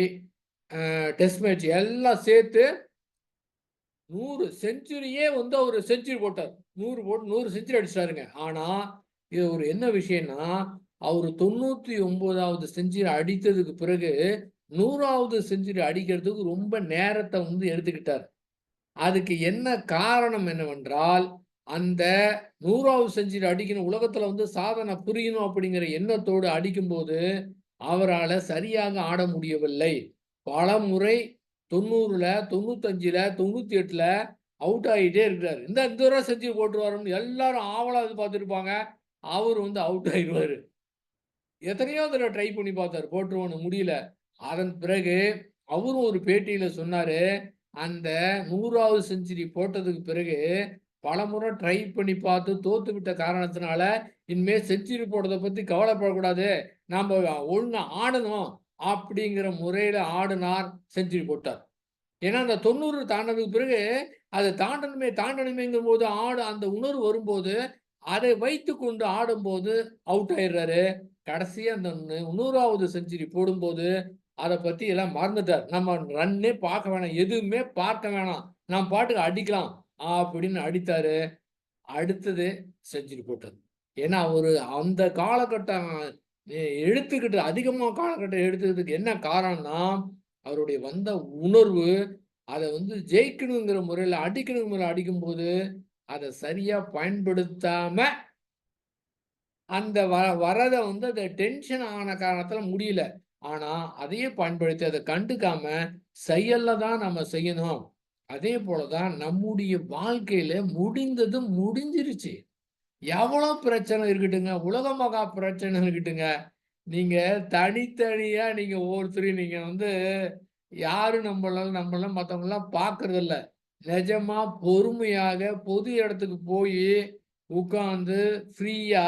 test match எல்லாம் சேர்த்து 100 செஞ்சுரியே வந்து அவரு செஞ்சுரி போட்டார். 100 செஞ்சுரி அடிச்சிட்டாருங்க. ஆனா, இது ஒரு என்ன விஷயம்னா, அவரு 99வது செஞ்சுரி அடித்ததுக்கு பிறகு 100வது செஞ்சுரி அடிக்கிறதுக்கு ரொம்ப நேரத்த வந்து எடுத்துக்கிட்டார். அதுக்கு என்ன காரணம் என்னவென்றால், அந்த 100வது செஞ்சுரி அடிக்கணும். உலகத்துல வந்து சாதனை புரியணும் அப்படிங்கிற எண்ணத்தோடு அடிக்கும்போது, அவரால சரியாக ஆட முடியவில்லை. பலமுறை 90ல, 95ல, 98ல அவுட் ஆயிட்டே இருக்கிறாரு. இந்த தடவ செஞ்சுரி போட்டுருவாருன்னு எல்லாரும் ஆவலா எதிர்பார்த்திருப்பாங்க. அவரு வந்து அவுட் ஆயிருவாரு. எத்தனையோ தடவ ட்ரை பண்ணி பார்த்தாரு. போட்டுருவோம்னு முடியல. அதன் பிறகு அவரும் ஒரு பேட்டியில சொன்னாரு, அந்த 100வது செஞ்சுரி போட்டதுக்கு பிறகு பலமுறை ட்ரை பண்ணி பார்த்து தோத்துவிட்ட காரணத்தினால, இனிமே செஞ்சுரி போடுறத பத்தி கவலைப்படக்கூடாது. நாம ஒழுங்கா ஆடணும். அப்படிங்கிற முறையில ஆடுனார். செஞ்சுரி போட்டார். ஏன்னா, அந்த 90 தாண்டதுக்கு பிறகு, அத தாண்டணுமேங்கும்போது அந்த உணர்வு வரும்போது, அதை வைத்துக்கொண்டு ஆடும்போது அவுட் ஆயிடுறாரு. கடைசியா அந்த 100வது செஞ்சுரி போடும்போது, அத பத்தி எல்லாம் மறந்துட்டார். நம்ம ரன்னே பார்க்க வேணாம். எதுவுமே பார்க்க வேணாம். நாம் பாட்டுக்கு அடிக்கலாம். அப்படின்னு அடித்தாரு. அடுத்தது செஞ்சுரி போட்டாரு. ஏன்னா, அவரு அந்த காலகட்டம் எடுத்துக்கிட்டு அதிகமா காலகட்டம் எடுத்ததுக்கு என்ன காரணம்னா, அவருடைய வந்த உணர்வு, அத வந்து ஜெயிக்கணுங்கிற முறையில, அடிக்கணுங்கிற முறையில அடிக்கும்போது, அத சரியா பயன்படுத்தாம, அந்த வரத வந்து அந்த டென்ஷன் ஆன காரணத்தில முடியல. ஆனா, அதையே பயன்படுத்தி அத கண்டுக்காம, செயல்ல தான் நம்ம செய்யணும். அதே போல தான் நம்முடைய வாழ்க்கையில முடிந்தது முடிஞ்சிருச்சு. எவ்வளோ பிரச்சனை இருக்கட்டுங்க, உலக மகா பிரச்சனை இருக்கட்டுங்க. நீங்க தனித்தனியா நீங்க ஒவ்வொருத்தரையும் நீங்க வந்து யாரும் நம்மள மத்தவங்கலாம் பார்க்கறதில்ல. நிஜமா பொறுமையாக பொது இடத்துக்கு போயி உட்கார்ந்து ஃப்ரீயா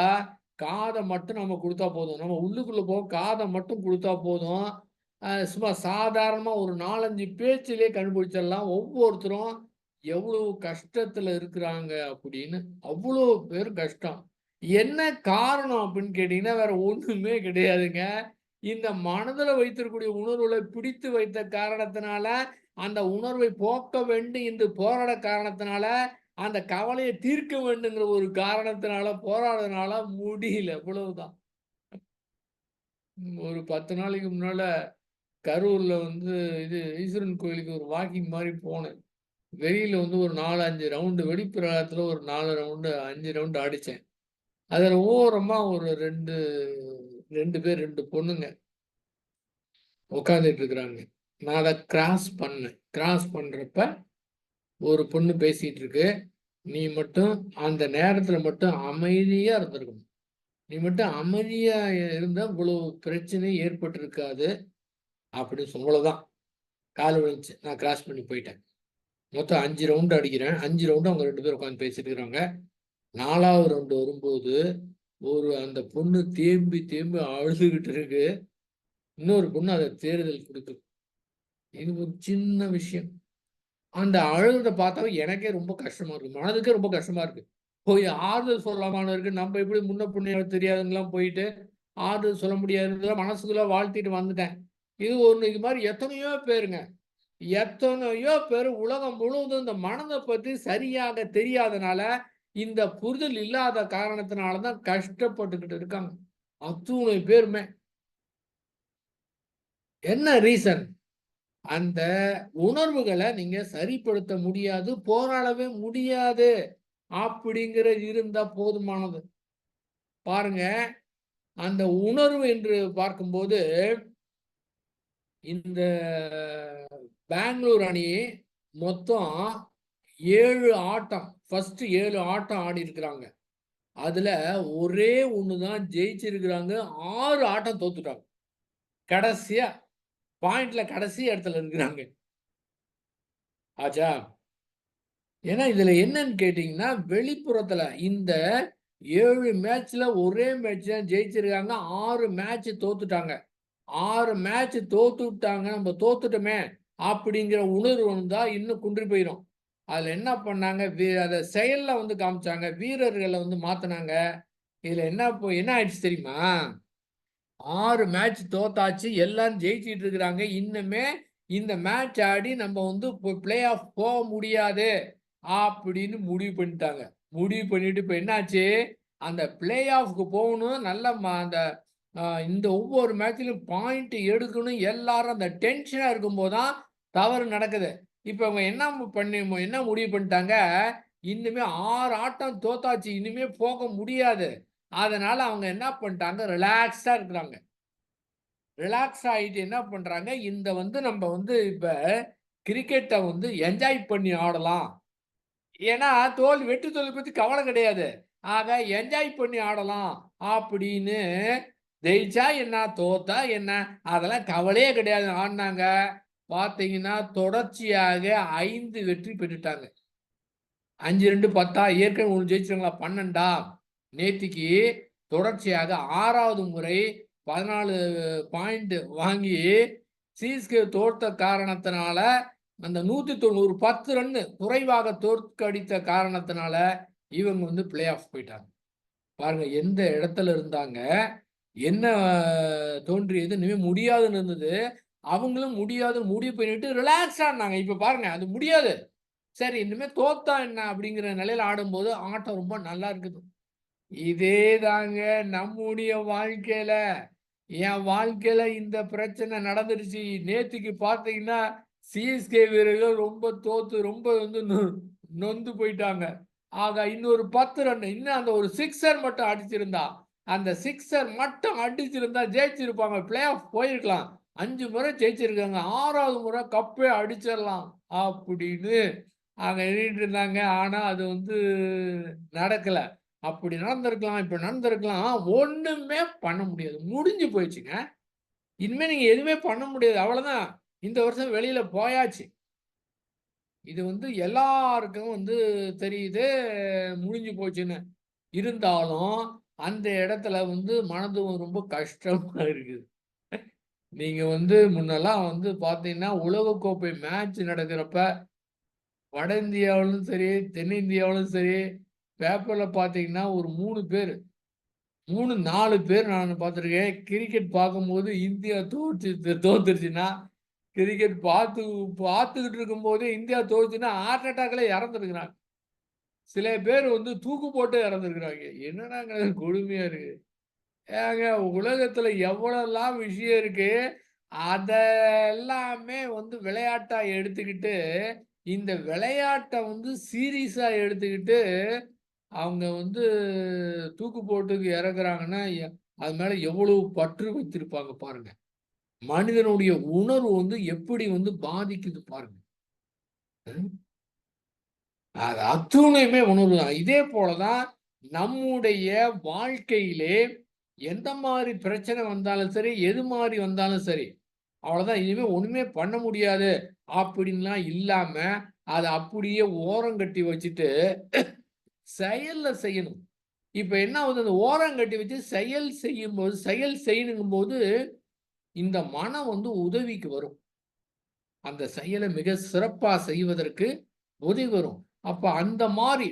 காத மட்டும் நம்ம குடுத்தா போதும். நம்ம உள்ளுக்குள்ள காத மட்டும் குடுத்தா போதும். சும்மா சாதாரணமா ஒரு 4, 5 பேச்சிலே கண்டுபிடிச்சிடலாம். ஒவ்வொருத்தரும் எவ்வளவு கஷ்டத்துல இருக்கிறாங்க அப்படின்னு. அவ்வளோ பேர் கஷ்டம். என்ன காரணம் அப்படின்னு கேட்டீங்கன்னா, வேற ஒண்ணுமே கிடையாதுங்க. இந்த மனதுல வைத்திருக்கக்கூடிய உணர்வுகளை பிடித்து வைத்த காரணத்தினால, அந்த உணர்வை போக்க வேண்டும் என்று போராட காரணத்தினால, அந்த கவலையை தீர்க்க வேண்டுங்கிற ஒரு காரணத்தினால போராடுறதுனால முடியல. இவ்வளவுதான். ஒரு 10 நாளைக்கு முன்னால கரூர்ல வந்து இது ஈஸ்வரன் கோயிலுக்கு ஒரு வாக்கிங் மாரி போனேன். வெளியில வந்து ஒரு 4, 5 ரவுண்டு வெளிப்பிரகாரத்துல ஒரு 4 ரவுண்டு 5 ரவுண்டு அடிச்சேன். அதுல ஓரமா ஒரு 2 பேர் 2 பொண்ணுங்க உட்கார்ந்துட்டு இருக்கிறாங்க. நான் அத கிராஸ் பண்ணேன். கிராஸ் பண்றப்ப ஒரு பொண்ணு பேசிட்டு இருக்கு. "நீ மட்டும் அந்த நேரத்துல மட்டும் அமைதியா இருந்திருக்கணும். நீ மட்டும் அமைதியா இருந்தா இவ்வளவு பிரச்சனை ஏற்பட்டிருக்காது." அப்படின்னு அவ்வளவுதான். கால் விழுந்துச்சு. நான் கிராஸ் பண்ணி போயிட்டேன். மொத்தம் 5 ரவுண்டு அடிக்கிறேன். 5 ரவுண்டும் அவங்க 2 பேரும் உட்கார்ந்து பேசிட்டு இருக்கிறாங்க. 4வது ரவுண்டு வரும்போது, அந்த பொண்ணு தேம்பி தேம்பி அழுதுகிட்டு இருக்கு. இன்னொரு பொண்ணு அத தேறுதல் குடுக்குது. இது ஒரு சின்ன விஷயம். அந்த அழுறத பார்த்தா எனக்கே ரொம்ப கஷ்டமா இருக்கு. மனதுக்கே ரொம்ப கஷ்டமா இருக்கு. போய் ஆறுதல் சொல்லலாமான்னு இருக்கு. நம்ம எப்படி முன்ன பின்ன தெரியாதவங்கலாம் போயிட்டு ஆறுதல் சொல்ல முடியாதுன்னு மனசுக்குள்ள வாழ்த்திட்டு வந்துட்டேன். இது மாரி எத்தனையோ பேருங்க. எத்தனையோ பேர் உலகம் முழுவதும் இந்த மனத பத்தி சரியாக தெரியாதனால, இந்த புரிதல் இல்லாத காரணத்தினால தான் கஷ்டப்பட்டுக்கிட்டு இருக்காங்க. அத்துணை பேருமே. என்ன ரீசன்? அந்த உணர்வுகள நீங்க சரிப்படுத்த முடியாது, போராடவே முடியாது அப்படிங்கிறது இருந்தா போதுமானது. பாருங்க, அந்த உணர்வு என்று பார்க்கும்போது, இந்த பெங்களூர் அணி மொத்தம் 7 ஆட்டம். ஃபர்ஸ்ட் 7 ஆட்டம் ஆடியிருக்கிறாங்க. அதுல ஒரே 1 தான் ஜெயிச்சிருக்கிறாங்க. 6 ஆட்டம் தோத்துட்டாங்க. கடைசியா பாயிண்ட்ல கடைசி இடத்துல இருக்கிறாங்க. ஆச்சா? ஏன்னா இதுல என்னன்னு கேட்டீங்கன்னா, வெளிப்புறத்துல இந்த 7 மேட்ச்ல ஒரே மேட்ச் தான் ஜெயிச்சிருக்காங்க. 6 மேட்ச் தோத்துட்டாங்க. 6 மேட்ச் தோத்துட்டாங்க. நம்ம தோத்துட்டோமே அப்படிங்கிற உணர்வு வந்தா இன்னும் குன்றி போயிரும். அதுல என்ன பண்ணாங்க, அத செயல்ல வந்து காமிச்சாங்க. வீரர்கள வந்து மாத்துனாங்க. இதுல என்ன ஆயிடுச்சு தெரியுமா? 6 மேட்ச் தோத்தாச்சு. எல்லாரும் ஜெயிச்சிட்டு இருக்கிறாங்க. இன்னுமே இந்த மேட்ச் ஆடி நம்ம வந்து பிளே ஆஃப் போக முடியாது அப்படின்னு முடிவு பண்ணிட்டாங்க. முடிவு பண்ணிட்டு இப்ப என்னாச்சு? அந்த பிளே ஆஃப்க்கு போகணும். நல்ல அந்த இந்த ஒவ்வொரு மேட்ச்லயும் பாயிண்ட் எடுக்கணும். எல்லாரும் அந்த டென்ஷனா இருக்கும்போது தான் தவறு நடக்குது. இப்ப அவங்க என்ன முடிவு பண்ணிட்டாங்க? இன்னுமே 6 ஆட்டம் தோத்தாச்சு. இனிமே போக முடியாது. அதனால அவங்க என்ன பண்ணிட்டாங்க? ரிலாக்ஸ்டா இருக்கிறாங்க. ரிலாக்ஸ் ஆயிட்டு என்ன பண்றாங்க? இந்த வந்து நம்ம வந்து இப்ப கிரிக்கெட்ட வந்து என்ஜாய் பண்ணி ஆடலாம். ஏன்னா, வெற்றி தோல்வி பத்தி கவலை கிடையாது. ஆக என்ஜாய் பண்ணி ஆடலாம் அப்படின்னு ஜெயிச்சா என்ன? தோத்தா என்ன? அதெல்லாம் கவலையே கிடையாது. ஆடுனாங்க. பார்த்தீங்கன்னா, தொடர்ச்சியாக 5 வெற்றி பெற்றுட்டாங்க. 5, 2 10 ஏற்கனவே 1 ஜெயிச்சாங்களா? 12 நேத்திக்கு தொடர்ச்சியாக 6வது முறை 14 பாயிண்ட் வாங்கி சிஎஸ்கே தோற்ற காரணத்தினால அந்த 190 10 ரன்னு குறைவாக தோற்கடித்த காரணத்தினால இவங்க வந்து பிளே ஆஃப் போயிட்டாங்க. பாருங்க எந்த இடத்துல இருந்தாங்க. என்ன தோன்றியது? இனிமே முடியாதுன்னு இருந்தது. அவங்களும் முடியாதுன்னு முடிவு பண்ணிட்டு ரிலாக்ஸா இருந்தாங்க. இப்ப பாருங்க அது முடியாது. சரி இனிமே தோத்தா என்ன? அப்படிங்கிற நிலையில ஆடும்போது ஆட்டம் ரொம்ப நல்லா இருக்குது. இதே தாங்க நம்முடைய வாழ்க்கையில. என் வாழ்க்கையில இந்த பிரச்சனை நடந்துருச்சு. நேத்திக்கு பார்த்தீங்கன்னா, சிஎஸ்கே வீரர்கள் ரொம்ப தோத்து ரொம்ப வந்து நொந்து போயிட்டாங்க. ஆக இன்னொரு 10 ரன் இன்னும் அந்த ஒரு சிக்ஸர் மட்டும் அடிச்சிருந்தா, அந்த சிக்ஸர் மட்டும் அடிச்சிருந்தா ஜெயிச்சிருப்பாங்க. பிளே ஆஃப் போயிருக்கலாம். 5 முறை ஜெயிச்சிருக்காங்க. 6வது முறை கப்பே அடிச்சிடலாம் அப்படின்னு அங்க எண்ணிட்டு இருந்தாங்க. ஆனா அது வந்து நடக்கல. அப்படி நடந்திருக்கலாம், இப்ப நடந்திருக்கலாம். ஒண்ணுமே பண்ண முடியாது. முடிஞ்சு போயிடுச்சுங்க. இனிமே நீங்க எதுவுமே பண்ண முடியாது. அவ்வளவுதான். இந்த வருஷம் வெளியில போயாச்சு. இது எல்லாருக்கும் தெரியுது, முடிஞ்சு போச்சுன்னு. இருந்தாலும் அந்த இடத்துல மனது ரொம்ப கஷ்டமா இருக்குது. நீங்க முன்னெல்லாம் பார்த்தீங்கன்னா, உலகக்கோப்பை மேட்ச் நடக்கிறப்ப, வட இந்தியாவிலும் சரி, தென்னிந்தியாவிலும் சரி, பேப்பர்ல பார்த்தீங்கன்னா, ஒரு 3 பேர் 3, 4 பேர் நான் பார்த்துருக்கேன். கிரிக்கெட் பார்க்கும்போது இந்தியா தோத்துருச்சுன்னா, கிரிக்கெட் பார்த்துக்கிட்டு இருக்கும்போதே இந்தியா தோத்துச்சுன்னா, ஹார்ட் அட்டாக்ல இறந்துருக்கிறாங்க. சில பேர் தூக்கு போட்டு இறந்துருக்கிறாங்க. என்னடாங்க கொடுமையா இருக்கு. ஏங்க உலகத்துல எவ்வளவுலாம் விஷயம் இருக்கு. அதெல்லாமே விளையாட்டா எடுத்துக்கிட்டு, இந்த விளையாட்ட சீரியஸா எடுத்துக்கிட்டு, அவங்க தூக்கு போட்டு இறக்குறாங்கன்னா, அது மேல எவ்வளவு பற்று வைத்திருப்பாங்க பாருங்க. மனிதனுடைய உணர்வு எப்படி பாதிக்குது பாருங்க. ம். அது அத்துணையுமே உணர்வு தான். இதே போல தான் நம்முடைய வாழ்க்கையிலே எந்த மாரி பிரச்சனை வந்தாலும் சரி, எது மாரி வந்தாலும் சரி, அவ்வளோதான் இனிமே ஒண்ணுமே பண்ண முடியாது அப்படின்லாம் இல்லாம, அத அப்படியே ஓரங்கட்டி வச்சுட்டு செயல்ல செய்யணும். இப்ப என்ன ஆகுது, அந்த ஓரங்கட்டி வச்சு செயல் செய்யணுங்கும்போது, இந்த மனம் உதவிக்கு வரும். அந்த செயல மிக சிறப்பா செய்வதற்கு உதவி வரும். அப்ப அந்த மாரி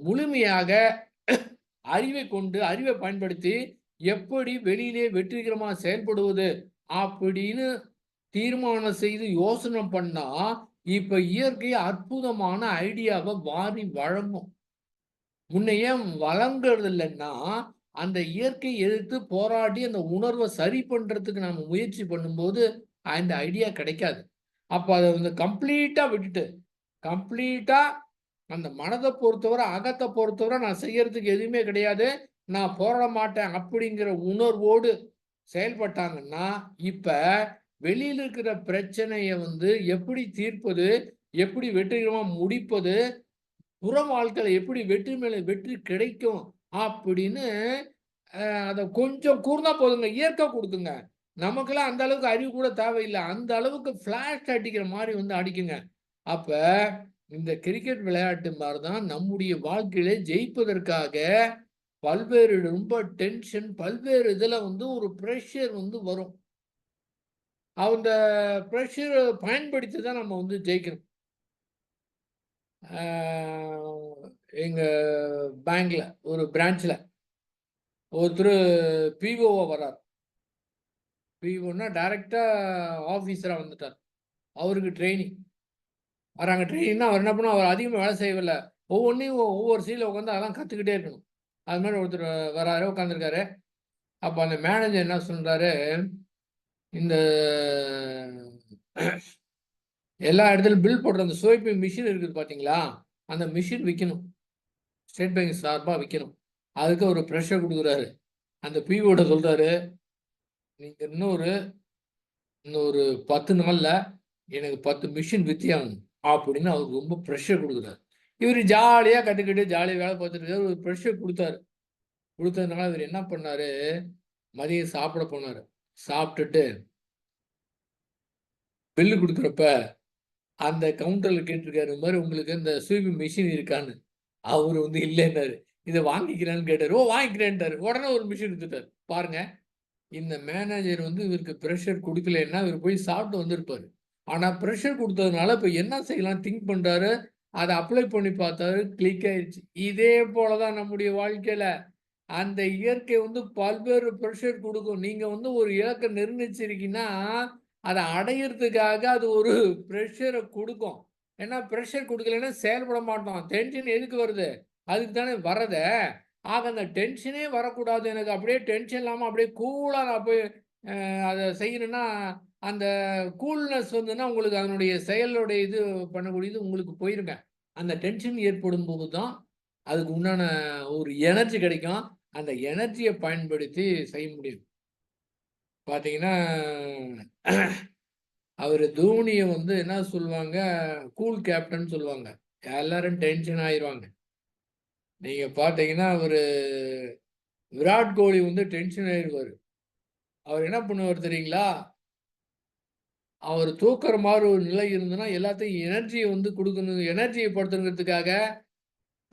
முழுமையாக அறிவை பயன்படுத்தி எப்படி வெளியிலே வெற்றிகரமா செயல்படுவது அப்படின்னு தீர்மானம் செய்து யோசனை பண்ணா, இப்ப இயற்கை அற்புதமான ஐடியாவ வாரி வழங்கும். முன்ன ஏன் வழங்குறது இல்லன்னா, அந்த இயற்கையை எதிர்த்து போராடி அந்த உணர்வ சரி பண்றதுக்கு நாம முயற்சி பண்ணும்போது, அந்த ஐடியா கிடைக்காது. அப்ப அத கம்ப்ளீட்டா விட்டுட்டு, கம்ப்ளீட்டா அந்த மனத பொறுத்தவரை, அகத்த பொறுத்தவரை நான் செய்யறதுக்கு எதுவுமே கிடையாது. நான் போராட மாட்டேன் அப்படிங்கிற உணர்வோடு செயல்பட்டாங்கன்னா, இப்ப வெளியில இருக்கிற பிரச்சனைய எப்படி தீர்ப்பது? எப்படி வெற்றிகரமா முடிப்பது? புற வாழ்க்கையில எப்படி வெற்றி மேல வெற்றி கிடைக்கும்? அப்படின்னு அத கொஞ்சம் கூர்ந்தா போதுங்க. இயற்கை குடுக்குங்க. நமக்கெல்லாம் அந்த அளவுக்கு அறிவு கூட தேவையில்ல. அந்த அளவுக்கு ஃபிளாஷ் அடிக்கிற மாரி அடிக்குங்க. அப்ப இந்த கிரிக்கெட் விளையாட்டு மாரி தான் நம்முடைய வாழ்க்கையில ஜெயிப்பதற்காக பல்வேறு ரொம்ப டென்ஷன், பல்வேறு இதுல ஒரு பிரஷர் வரும். அந்த பிரஷர பயன்படுத்தி தான் நம்ம ஜெயிக்கணும். ஆ எங்க பேங்க்ல ஒரு பிரான்ச்ல ஒருத்தரு பிஓவா வரார். பிஓன்னா டைரக்ட்டா ஆஃபீஸரா வந்துட்டார். அவருக்கு ட்ரெய்னிங். வராங்க ட்ரெய்னிங்னா அவர் என்ன பண்ணும், அவர் அதிகமா வேலை செய்யவில்ல. ஒவ்வொன்னையும் ஒவ்வொரு சீட்ல உட்காந்து அதெல்லாம் கத்துக்கிட்டே இருக்கணும். அது மாரி ஒருத்தர் வராரு, உட்காந்துருக்காரு. அப்ப அந்த மேனேஜர் என்ன சொல்றாரு, இந்த எல்லா இடத்துலயும் பில் போடுற அந்த ஸ்வைப்பிங் மிஷின் இருக்குது பார்த்தீங்களா? அந்த மிஷின் விக்கணும். ஸ்டேட் பேங்க் சார்பா விக்கணும். அதுக்கு ஒரு பிரஷர் குடுக்குறாரு. அந்த பிஓட்ட சொல்றாரு, நீங்க இன்னொரு 10 நாள்ல எனக்கு 10 மிஷின் வித்தே ஆகணும். அப்படின்னு அவருக்கு ரொம்ப பிரஷர் குடுக்குறாரு. இவரு ஜாலியா கத்துக்கிட்டு, ஜாலியா வேலை பார்த்துட்டு இருக்காரு. ஒரு பிரஷர் குடுத்தாரு. குடுத்ததுனால இவரு என்ன பண்ணாரு, மதியம் சாப்பிட போனாரு. சாப்பிட்டுட்டு பில்லு குடுக்குறப்ப, அந்த கவுண்டர்ல கேட்டிருக்காரு, இந்த மாரி உங்களுக்கு இந்த ஸ்வீப்பிங் மிஷின் இருக்கான்னு. அவரு இல்லன்னாரு. இத வாங்கிக்கிறேன்னு கேட்டாரு. ஓ! வாங்கிக்கிறேன்ட்டாரு. உடனே ஒரு மிஷின் வித்துட்டாரு. பாருங்க. இந்த மேனேஜர் இவருக்கு பிரஷர் குடுக்கலைன்னா, இவரு போய் சாப்பிட்டு வந்திருப்பாரு. ஆனா பிரஷர் குடுத்ததுனால, இப்ப என்ன செய்யலாம் திங்க் பண்றாரு. அத அப்ளை பண்ணி பார்த்தாரு. கிளிக் ஆயிருச்சு. இதே போல தான் நம்முடைய வாழ்க்கையில. அந்த இயற்கை பல்வேறு பிரஷர் குடுக்கும். நீங்க ஒரு இலக்க நிர்ணயிச்சிருக்கீங்கன்னா, அத அடையறதுக்காக அது ஒரு பிரஷர குடுக்கும். ஏன்னா பிரஷர் குடுக்கலைன்னா செயல்பட மாட்டோம். டென்ஷன் எதுக்கு வருது? அதுக்கு தானே வரதே. ஆக அந்த டென்ஷனே வரக்கூடாது. எனக்கு அப்படியே டென்ஷன் இல்லாம அப்படியே கூலா நான் போய் அத செய்யணும்னா, அந்த கூல்னஸ் உங்களுக்கு அதனுடைய செயலுடைய இது பண்ணக்கூடியது உங்களுக்கு போயிருங்க. அந்த டென்ஷன் ஏற்படும்போது தான், அதுக்கு உண்டான ஒரு எனர்ஜி கிடைக்கும். அந்த எனர்ஜிய பயன்படுத்தி செய்ய முடியும். பார்த்தீங்கன்னா, அவரு தோனிய என்ன சொல்லுவாங்க, கூல் கேப்டன் சொல்லுவாங்க. எல்லாரும் டென்ஷன் ஆயிருவாங்க. நீங்க பார்த்தீங்கன்னா, விராட் கோலி வந்து டென்ஷன் ஆயிருவாரு. அவர் என்ன பண்ணுவாரு தெரியுங்களா? அவர் தூக்குற மாரி ஒரு நிலை இருந்ததுன்னா, எல்லாத்தையும் எனர்ஜிய வந்து குடுக்கணும். எனர்ஜிய படுத்தணுங்கிறதுக்காக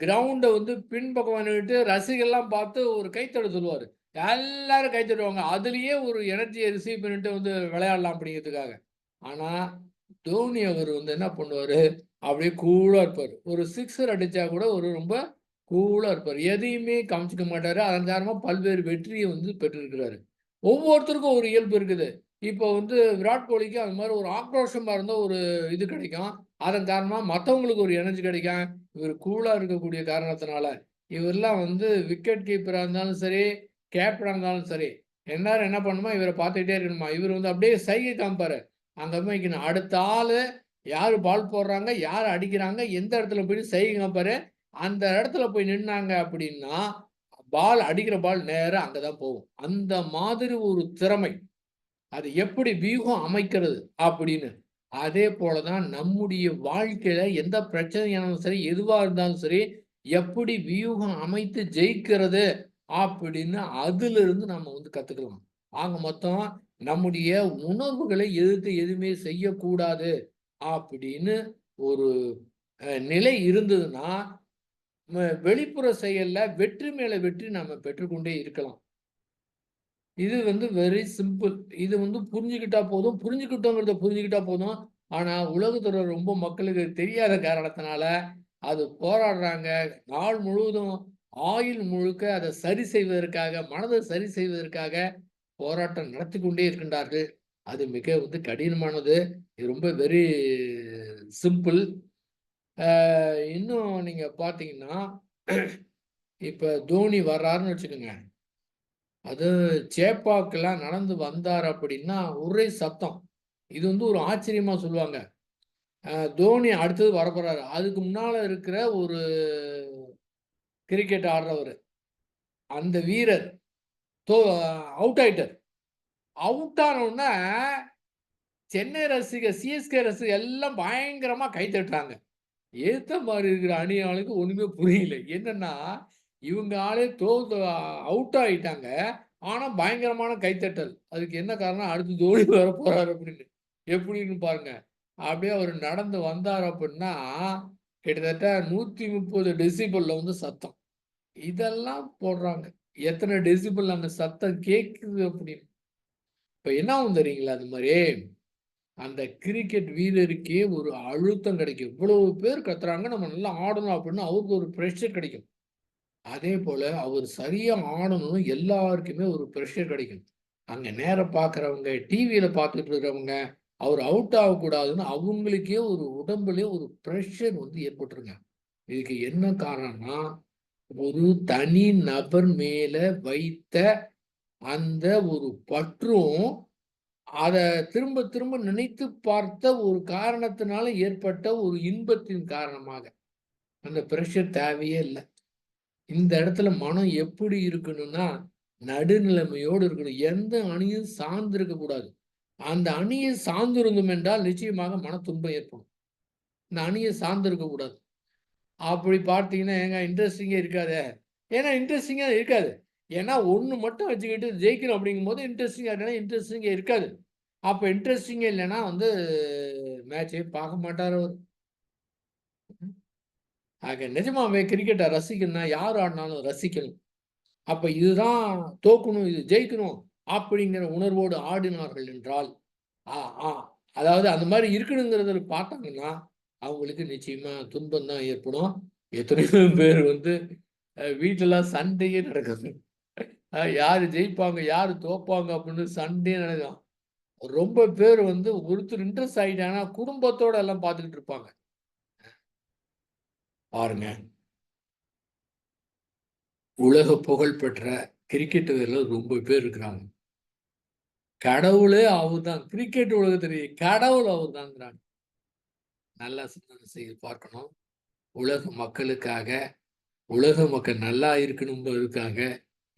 கிரவுண்ட வந்து பின்பக்கம் நின்னுட்டு ரசிகர்லாம் பார்த்து ஒரு கைத்தட்ட சொல்லுவாரு. எல்லாரும் கை தட்டுவாங்க. அதிலேயே ஒரு எனர்ஜிய ரிசீவ் பண்ணிட்டு வந்து விளையாடலாம் அப்படிங்கிறதுக்காக. ஆனா, தோனி அவர் வந்து என்ன பண்ணுவாரு, அப்படியே கூலா இருப்பாரு. ஒரு சிக்ஸர் அடிச்சா கூட ரொம்ப கூலா இருப்பாரு. எதையுமே காமிச்சுக்க மாட்டாரு. அதன் காரணமா பல்வேறு வெற்றிய வந்து பெற்றிருக்கிறாரு. ஒவ்வொருத்தருக்கும் ஒரு இயல்பு இருக்குது. இப்போ வந்து விராட் கோலிக்கு அது மாரி ஒரு ஆக்ரோஷமா இருந்தா ஒரு இது கிடைக்கும். அதன் காரணமா மத்தவங்களுக்கு ஒரு எனர்ஜி கிடைக்கும். இவர் கூலா இருக்கக்கூடிய காரணத்தினால, இவர்லாம் வந்து விக்கெட் கீப்பரா இருந்தாலும் சரி, கேப்டனா இருந்தாலும் சரி, எல்லாரும் என்ன பண்ணணுமா, இவர பார்த்துக்கிட்டே இருக்கணுமா. இவர் வந்து அப்படியே சைகை காமிப்பாரு. அங்க போய் நிக்கணும். அடுத்த ஆளு யாரு பால் போடுறாங்க, யார் அடிக்கிறாங்க, எந்த இடத்துல போய் சைகை காமிப்பாரு. அந்த இடத்துல போய் நின்னாங்க அப்படின்னா, அடிக்கிற பால் நேரா அங்க தான் போகும். அந்த மாதிரி ஒரு திறமை. அது எப்படி வியூகம் அமைக்கிறது அப்படின்னு. அதே போல தான் நம்முடைய வாழ்க்கையில எந்த பிரச்சனையானாலும் சரி, எதுவா இருந்தாலும் சரி, எப்படி வியூகம் அமைத்து ஜெயிக்கிறது அப்படின்னு அதிலிருந்து நம்ம வந்து கத்துக்கலாம். ஆக மொத்தம் நம்முடைய உணர்வுகளை எதிர்த்து எதுவுமே செய்யக்கூடாது அப்படின்னு ஒரு நிலை இருந்ததுன்னா, வெளிப்புற செயல்ல வெற்றி மேல வெற்றி நாம பெற்றுக்கொண்டே இருக்கலாம். இது வந்து வெரி சிம்பிள். இது வந்து புரிஞ்சுக்கிட்டா போதும். புரிஞ்சுக்கிட்டா போதும். ஆனா, உலகத்துல ரொம்ப மக்களுக்கு தெரியாத காரணத்தினால, அது போராடுறாங்க. நாள் முழுவதும் ஆயுள் முழுக்க அத சரி செய்வதற்காக, மனத சரி செய்வதற்காக போராட்டம் நடத்திக் கொண்டே இருக்கின்றார்கள். அது மிக வந்து கடினமானது. இது ரொம்ப வெரி சிம்பிள். அ இன்னும் நீங்க பார்த்தீங்கன்னா, இப்ப தோனி வர்றாருன்னு வச்சுக்கோங்க. அது சேப்பாக்லாம் நடந்து வந்தார் அப்படின்னா, ஒரே சத்தம். இது வந்து ஒரு ஆச்சரியமா சொல்லுவாங்க. தோனி அடுத்தது வரப்போறாரு. அதுக்கு முன்னால இருக்கிற ஒரு கிரிக்கெட் ஆடுறவரு. அந்த வீரர் தோ அவுட் ஆயிட்டார். அவுட் ஆன உடனே சென்னை ரசிகர், சிஎஸ்கே ரசிகர் எல்லாம் பயங்கரமா கை தட்டுறாங்க. எதுத்த மாரி இருக்கிற அணி ஆளுக்கு ஒண்ணுமே புரியல. என்னன்னா, இவங்க ஆளே அவுட் ஆயிட்டாங்க. ஆனா, பயங்கரமான கைத்தட்டல். அதுக்கு என்ன காரணம்? அடுத்து தோனி வரப்போறாரு அப்படின்னு. எப்படின்னு பாருங்க. அப்படியே அவரு நடந்து வந்தாரு அப்படின்னா, கிட்டத்தட்ட 130 டெசிபல்ல வந்து சத்தம். இதெல்லாம் போடுறாங்க. எத்தன டெசிபல் அந்த சத்தம் கேட்குது அப்படின்னு. இப்ப என்ன ஆகும் தெரியுங்களா? அது மாரி. அந்த கிரிக்கெட் வீரருக்கே ஒரு அழுத்தம் கிடைக்கும். இவ்வளவு பேர் கத்துறாங்க. நம்ம நல்லா ஆடணும் அப்படின்னு அவருக்கு ஒரு பிரஷர் கிடைக்கும். அதே போல அவர் சரியா ஆடணும்னு எல்லாருக்குமே ஒரு பிரஷர் கிடைக்கும். அங்க நேரா பார்க்குறவங்க, டிவியில பார்த்துட்டு இருக்கிறவங்க, அவர் அவுட் ஆகக்கூடாதுன்னு அவங்களுக்கே ஒரு உடம்புலயே ஒரு பிரஷர் வந்து ஏற்பட்டுருங்க. இதுக்கு என்ன காரணம்னா, ஒரு தனி நபர் மேல வைத்த அந்த ஒரு பற்றும் அத திரும்ப திரும்ப நினைத்து பார்த்த ஒரு காரணத்தினால ஏற்பட்ட ஒரு இன்பத்தின் காரணமாக. அந்த பிரஷர் தேவையே இல்ல. இந்த இடத்துல மனம் எப்படி இருக்கணும்னா, நடுநிலைமையோடு இருக்கணும். எந்த அணியும் சார்ந்து இருக்கக்கூடாது. அந்த அணியை சார்ந்திருந்தோம் என்றால் நிச்சயமாக மன துன்பம் ஏற்படும். இந்த அணியை சார்ந்து இருக்கக்கூடாது. அப்படி பார்த்தீங்கன்னா, ஏங்க இன்ட்ரஸ்டிங்கே இருக்காதே. ஏன்னா இன்ட்ரஸ்டிங்கா இருக்காது. ஏன்னா ஒண்ணு மட்டும் வச்சுக்கிட்டு ஜெயிக்கணும் அப்படிங்கும்போது இன்ட்ரஸ்டிங்கா இல்லன்னா இன்ட்ரஸ்டிங்கா இருக்காது. அப்ப இன்ட்ரஸ்டிங்கே இல்லன்னா வந்து மேட்சே பார்க்க மாட்டாரு அவரு. ஆக நிஜமாவே கிரிக்கெட்ட ரசிக்கணும்னா யார் ஆடுனாலும் ரசிக்கணும். அப்ப இதுதான் தோக்கணும், இது ஜெயிக்கணும் அப்படிங்கிற உணர்வோடு ஆடினார்கள் என்றால், ஆ ஆ அதாவது அந்த மாரி இருக்கணுங்கிறத பார்த்தாங்கன்னா, அவங்களுக்கு நிச்சயமா துன்பம் தான் ஏற்படும். எத்தனையோ பேர் வந்து வீட்லலாம் சண்டையே நடக்குது. யாரு ஜெயிப்பாங்க, யாரு தோப்பாங்க அப்படின்னு சண்டையே நடக்கும். ரொம்ப பேர் வந்து ஒருத்தர் இன்ட்ரெஸ்ட் ஆயிட்டாங்கன்னா, குடும்பத்தோட எல்லாம் பார்த்துக்கிட்டு இருப்பாங்க. பாருங்க, உலக புகழ் பெற்ற கிரிக்கெட் வீரர்கள் ரொம்ப பேர் இருக்கிறாங்க. கடவுளே அவர்தான். கிரிக்கெட் உலகத்திலேயே கடவுள் அவர்தான்ங்கிறாங்க. நல்லா சிந்தனை செய்து பார்க்கணும். உலக மக்களுக்காக, உலக மக்கள் நல்லா இருக்கணும்பதற்காக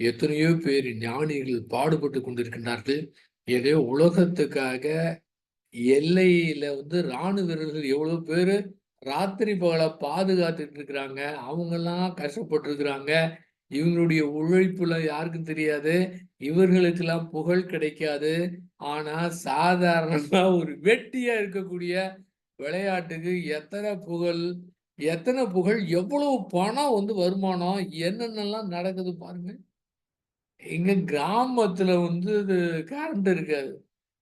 எத்தனையோ பேர் ஞானிகள் பாடுபட்டு கொண்டிருக்கின்றார்கள். உலகத்துக்காக எல்லையில வந்து ராணுவ வீரர்கள் எவ்வளோ பேரு ராத்திரி பகலா பாதுகாத்துட்டு இருக்கிறாங்க. அவங்கெல்லாம் கஷ்டப்பட்டுருக்கிறாங்க. இவங்களுடைய உழைப்புல யாருக்கும் தெரியாது. இவர்களுக்கெல்லாம் புகழ் கிடைக்காது. ஆனா, சாதாரணமா ஒரு வெட்டியா இருக்கக்கூடிய விளையாட்டுக்கு எத்தன புகழ், எவ்வளவு பணம் வந்து வருமானம், என்னென்னலாம் நடக்குது பாருங்க. எங்க கிராமத்துல வந்து இது கரண்ட் இருக்காது.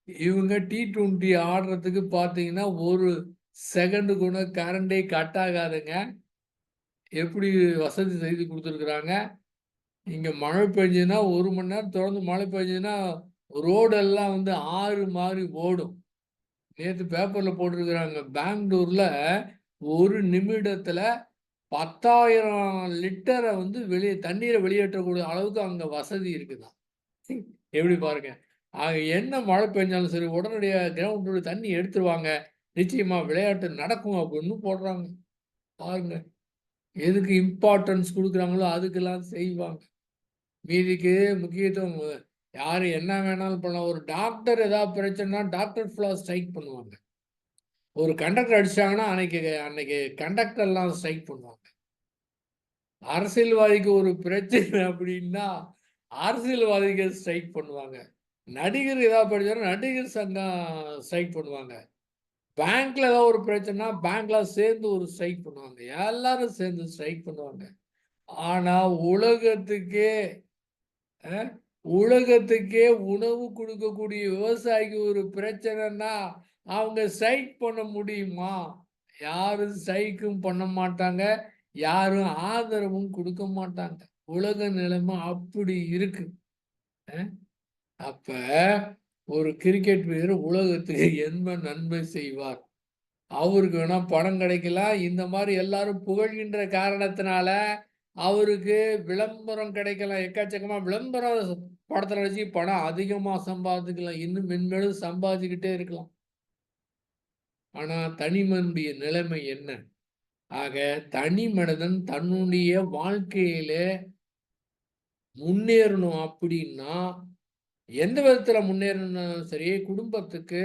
இவங்க T20 ஆடுறதுக்கு பார்த்தீங்கன்னா, ஒரு செகண்ட் கூட கரண்டே கட் ஆகாதுங்க. எப்படி வசதி செய்து குடுத்துருக்குறாங்க. இங்க மழை பெஞ்சதுன்னா 1 மணி நேரம் தொடர்ந்து மழை பெஞ்சதுன்னா, ரோடெல்லாம் வந்து ஆறு மாரி ஓடும். நேத்து பேப்பர்ல போட்டிருக்கிறாங்க. பெங்களூர்ல 1 நிமிடத்துல 10,000 லிட்டர வந்து தண்ணீர வெளியேற்றக்கூடிய அளவுக்கு அங்க வசதி இருக்குதாம். எப்படி பாருங்க. ஆக என்ன மழை பெஞ்சாலும் சரி, உடனடியா கிரவுண்டுல தண்ணி எடுத்துருவாங்க. நிச்சயமா விளையாட்டு நடக்கும் அப்படின்னு போடுறாங்க. பாருங்க. எதுக்கு இம்பார்ட்டன்ஸ் குடுக்குறாங்களோ அதுக்கெல்லாம் செய்வாங்க. மீதிக்கு முக்கியத்துவம் யாரு என்ன வேணாலும் பண்ணலாம். ஒரு டாக்டர் ஏதாவது பிரச்சனைனா டாக்டர் ஃபுல்லா ஸ்ட்ரைக் பண்ணுவாங்க. ஒரு கண்டக்டர் அடிச்சாங்கன்னா அன்னைக்கு கண்டக்டர்லாம் ஸ்ட்ரைக் பண்ணுவாங்க. அரசியல்வாதிக்கு ஒரு பிரச்சனை அப்படின்னா, அரசியல்வாதிகள் ஸ்ட்ரைக் பண்ணுவாங்க. நடிகர் ஏதாவது படிச்சாலும் நடிகர் சங்கம் ஸ்ட்ரைக் பண்ணுவாங்க. பேங்க்ல ஏதாவது ஒரு பிரச்சனைனா, பேங்க்ல சேர்ந்து ஒரு ஸ்ட்ரைக் பண்ணுவாங்க. எல்லாரும் சேர்ந்து ஸ்ட்ரைக் பண்ணுவாங்க. ஆனா உலகத்துக்கே அ உலகத்துக்கே உணவு குடுக்கக்கூடிய விவசாயிக்கு ஒரு பிரச்சனைன்னா, அவங்க ஸ்ட்ரைக் பண்ண முடியுமா? யாரும் ஸ்ட்ரைக்கும் பண்ண மாட்டாங்க. யாரும் ஆதரவும் குடுக்க மாட்டாங்க. உலக நிலைமை அப்படி இருக்கு. அ அப்ப ஒரு கிரிக்கெட் வீரர் உலகத்துக்கு என்ன நன்மை செய்வார்? அவருக்கு வேணா பணம் கிடைக்கலாம். இந்த மாரி எல்லாரும் புகழ்கின்ற காரணத்தினால, அவருக்கு விளம்பரம் கிடைக்கலாம். எக்கச்சக்கமா விளம்பரம் படத்துல நடிச்சு பணம் அதிகமா சம்பாதிக்கலாம். இன்னும் மென்மேலும் சம்பாதிச்சுக்கிட்டே இருக்கலாம். ஆனா, தனி மனிதனுடைய நிலைமை என்ன? ஆக, தனி மனிதன் தன்னுடைய வாழ்க்கையிலே முன்னேறணும் அப்படின்னா, எந்த விதத்துல முன்னேறணும்னாலும் சரி, குடும்பத்துக்கு,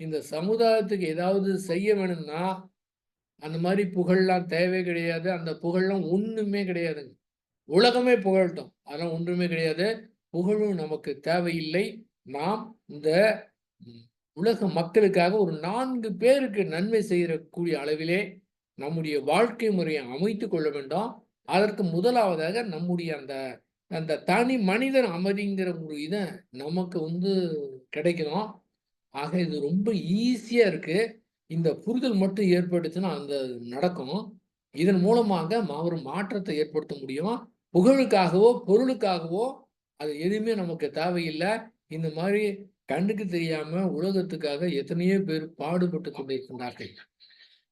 இந்த சமுதாயத்துக்கு ஏதாவது செய்ய வேணும்னா, அந்த மாரி புகழ்லாம் தேவையே கிடையாது. அந்த புகழ்லாம் ஒண்ணுமே கிடையாதுங்க. உலகமே புகழட்டும். அதெல்லாம் ஒன்றுமே கிடையாது. புகழும் நமக்கு தேவையில்லை. நாம் இந்த ம் உலக மக்களுக்காக ஒரு 4 பேருக்கு நன்மை செய்யக்கூடிய அளவிலே நம்முடைய வாழ்க்கை முறையை அமைத்துக் கொள்ள வேண்டும். அதற்கு முதலாவதாக நம்முடைய அந்த அந்த தனி மனிதன் அமைதிங்கிற ஒரு இத நமக்கு வந்து கிடைக்கணும். ஆக இது ரொம்ப ஈஸியா இருக்கு. இந்த புரிதல் மட்டும் ஏற்பட்டுச்சுன்னா, அந்த நடக்கும். இதன் மூலமாக ஒரு மாற்றத்தை ஏற்படுத்த முடியும். புகழுக்காகவோ, பொருளுக்காகவோ அது எதுவுமே நமக்கு தேவையில்ல. இந்த மாரி கண்ணுக்கு தெரியாம உலகத்துக்காக எத்தனையோ பேர் பாடுபட்டு கொண்டிருக்கின்றார்கள்.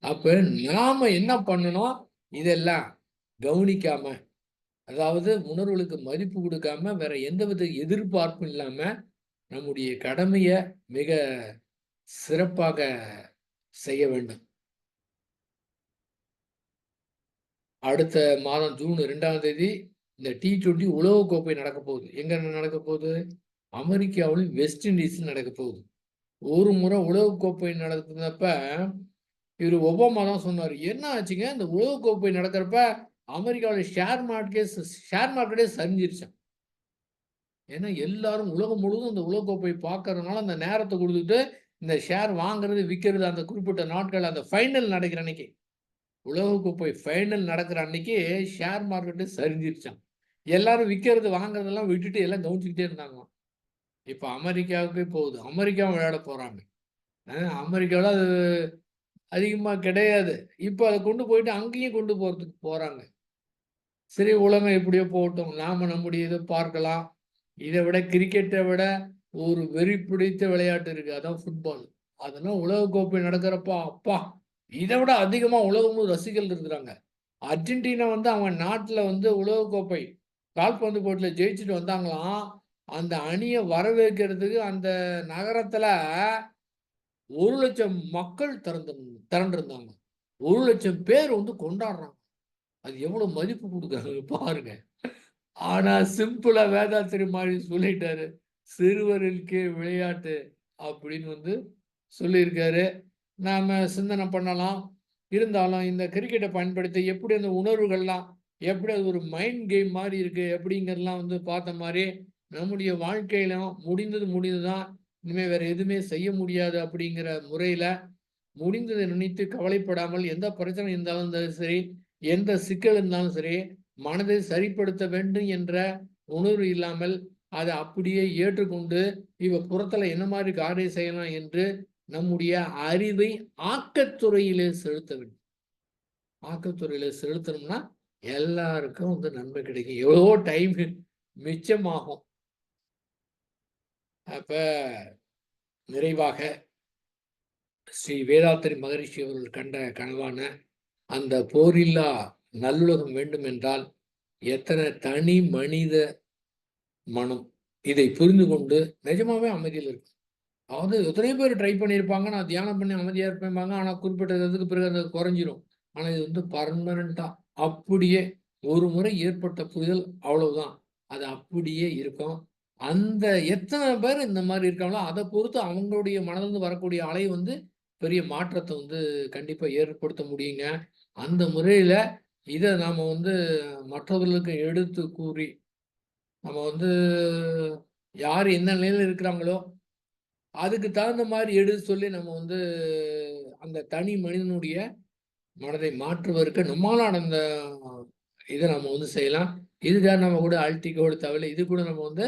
அப்ப நாம என்ன பண்ணணும்? இதெல்லாம் கவனிக்காம, அதாவது உணர்வுகளுக்கு மதிப்பு குடுக்காம, வேற எந்தவித எதிர்பார்ப்பும் இல்லாம, நம்முடைய கடமைய மிக சிறப்பாக செய்ய வேண்டும். அடுத்த மாதம் ஜூன் 2ஆம் தேதி இந்த T20 உலகக்கோப்பை நடக்கப் போகுது. எங்க நடக்கப் போகுது? அமெரிக்காவில் வெஸ்ட் இண்டீஸ்ல நடக்கப் போகுது. ஒரு முறை உலகக்கோப்பை நடந்தப்ப, இவரு ஒபாமா தான் சொன்னாரு. என்ன ஆச்சுங்க? இந்த உலகக்கோப்பை நடக்கிறப்ப அமெரிக்காவுல ஷேர் மார்க்கெட்டே சரிஞ்சிருச்சாம். ஏன்னா எல்லாரும் உலகம் முழுவதும் இந்த உலகக்கோப்பை பார்க்கறதுனால, அந்த நேரத்த குடுத்துட்டு, இந்த ஷேர் வாங்குறது, விக்கிறது அந்த குறிப்பிட்ட நாட்கள் அந்த ஃபைனல் நடக்கிற அன்னைக்கு. உலகக்கோப்பை ஃபைனல் நடக்கிற அன்னைக்கு ஷேர் மார்க்கெட்டு சரிஞ்சிருச்சாம். எல்லாரும் விக்கிறது, வாங்குறதெல்லாம் விட்டுட்டு எல்லாம் கவனிச்சுக்கிட்டே இருந்தாங்களாம். இப்ப அமெரிக்காவுக்கே போகுது. அமெரிக்காவும் விளையாட போறாங்க. அமெரிக்காவுல அது அதிகமா கிடையாது. இப்ப அத கொண்டு போயிட்டு அங்கேயும் கொண்டு போறதுக்கு போறாங்க. சரி உலகம் எப்படியோ போகட்டும். நாம நம்முடைய இத பார்க்கலாம். இத விட கிரிக்கெட்ட விட ஒரு வெறி பிடித்த விளையாட்டு இருக்கு. அதான் ஃபுட்பால். அதெல்லாம் உலகக்கோப்பை நடக்கிறப்ப, அப்பா! இத விட அதிகமா உலகம் முழு ரசிகர்கள் இருக்கிறாங்க. அர்ஜென்டினா வந்து அவங்க நாட்டுல வந்து உலகக்கோப்பை கால்பந்து போட்டியில ஜெயிச்சுட்டு வந்தாங்களாம். அந்த அணிய வரவேற்கிறதுக்கு அந்த நகரத்துல 1,00,000 மக்கள் திரண்டிருந்தாங்க. 1,00,000 பேர் வந்து கொண்டாடுறாங்க. அது எவ்வளவு மதிப்பு குடுக்குறாங்க பாருங்க. ஆனா சிம்பிளா வேதாத்திரி மாரி சொல்லிட்டாரு. "சிறுவர்களுக்கே விளையாட்டு" அப்படின்னு வந்து சொல்லியிருக்காரு. நாம சிந்தனை பண்ணலாம். இருந்தாலும் இந்த கிரிக்கெட்டை பயன்படுத்தி எப்படி அந்த உணர்வுகள்லாம் எப்படி அது ஒரு மைண்ட் கேம் மாதிரி இருக்கு அப்படிங்கிறதெல்லாம் வந்து பார்த்த மாதிரி நம்முடைய வாழ்க்கையிலும் முடிந்தது தான், இனிமேல் வேற எதுவுமே செய்ய முடியாது அப்படிங்கிற முறையில முடிந்ததை நினைத்து கவலைப்படாமல் எந்த பிரச்சனை இருந்தாலும் சரி, எந்த சிக்கல் இருந்தாலும் சரி, மனதை சரிப்படுத்த வேண்டும் என்ற உணர்வு இல்லாமல் அதை அப்படியே ஏற்றுக்கொண்டு புறத்துல என்ன மாதிரி காரியம் செய்யலாம் என்று நம்முடைய அறிவை ஆக்கத்துறையிலே செலுத்த வேண்டும். ஆக்கத்துறையில செலுத்தணும்னா எல்லாருக்கும் வந்து நன்மை கிடைக்கும். எவ்வளவோ டைம் மிச்சமாகும். அப்ப நிறைவாக ஸ்ரீ வேதாத்திரி மகரிஷி அவர்கள் கண்ட கனவான அந்த போரில்லா நல்லுலகம் வேண்டும் என்றால் எத்தனை தனி மனித மனம் இதை புரிந்து கொண்டு நிஜமாவே அமைதியில் இருக்கும். அதாவது எத்தனையோ பேர் ட்ரை பண்ணியிருப்பாங்க, நான் தியானம் பண்ணி அமைதியாக இருப்பேன்பாங்க, ஆனால் குறிப்பிட்டதுக்கு பிறகு அது குறைஞ்சிரும். ஆனால் இது வந்து பர்மனண்டா அப்படியே ஒரு முறை ஏற்பட்ட புரிதல் அவ்வளவுதான், அது அப்படியே இருக்கும். அந்த எத்தனை பேர் இந்த மாதிரி இருக்காங்களோ அதை பொறுத்து அவங்களுடைய மனதிலிருந்து வரக்கூடிய அலை வந்து பெரிய மாற்றத்தை வந்து கண்டிப்பா ஏற்படுத்த முடியுங்க. அந்த முறையில இதை நாம வந்து மற்றவர்களுக்கு எடுத்து கூறி நம்ம வந்து யார் என்ன நிலையில இருக்கிறாங்களோ அதுக்கு தகுந்த மாதிரி எடுத்து சொல்லி நம்ம வந்து அந்த தனி மனிதனுடைய மனதை மாற்றுவதற்கு நம்மளான அந்த இதை நம்ம வந்து செய்யலாம். இதுக்காக நம்ம கூட அழட்டிக்க கூட தேவையில்லை, இது கூட நம்ம வந்து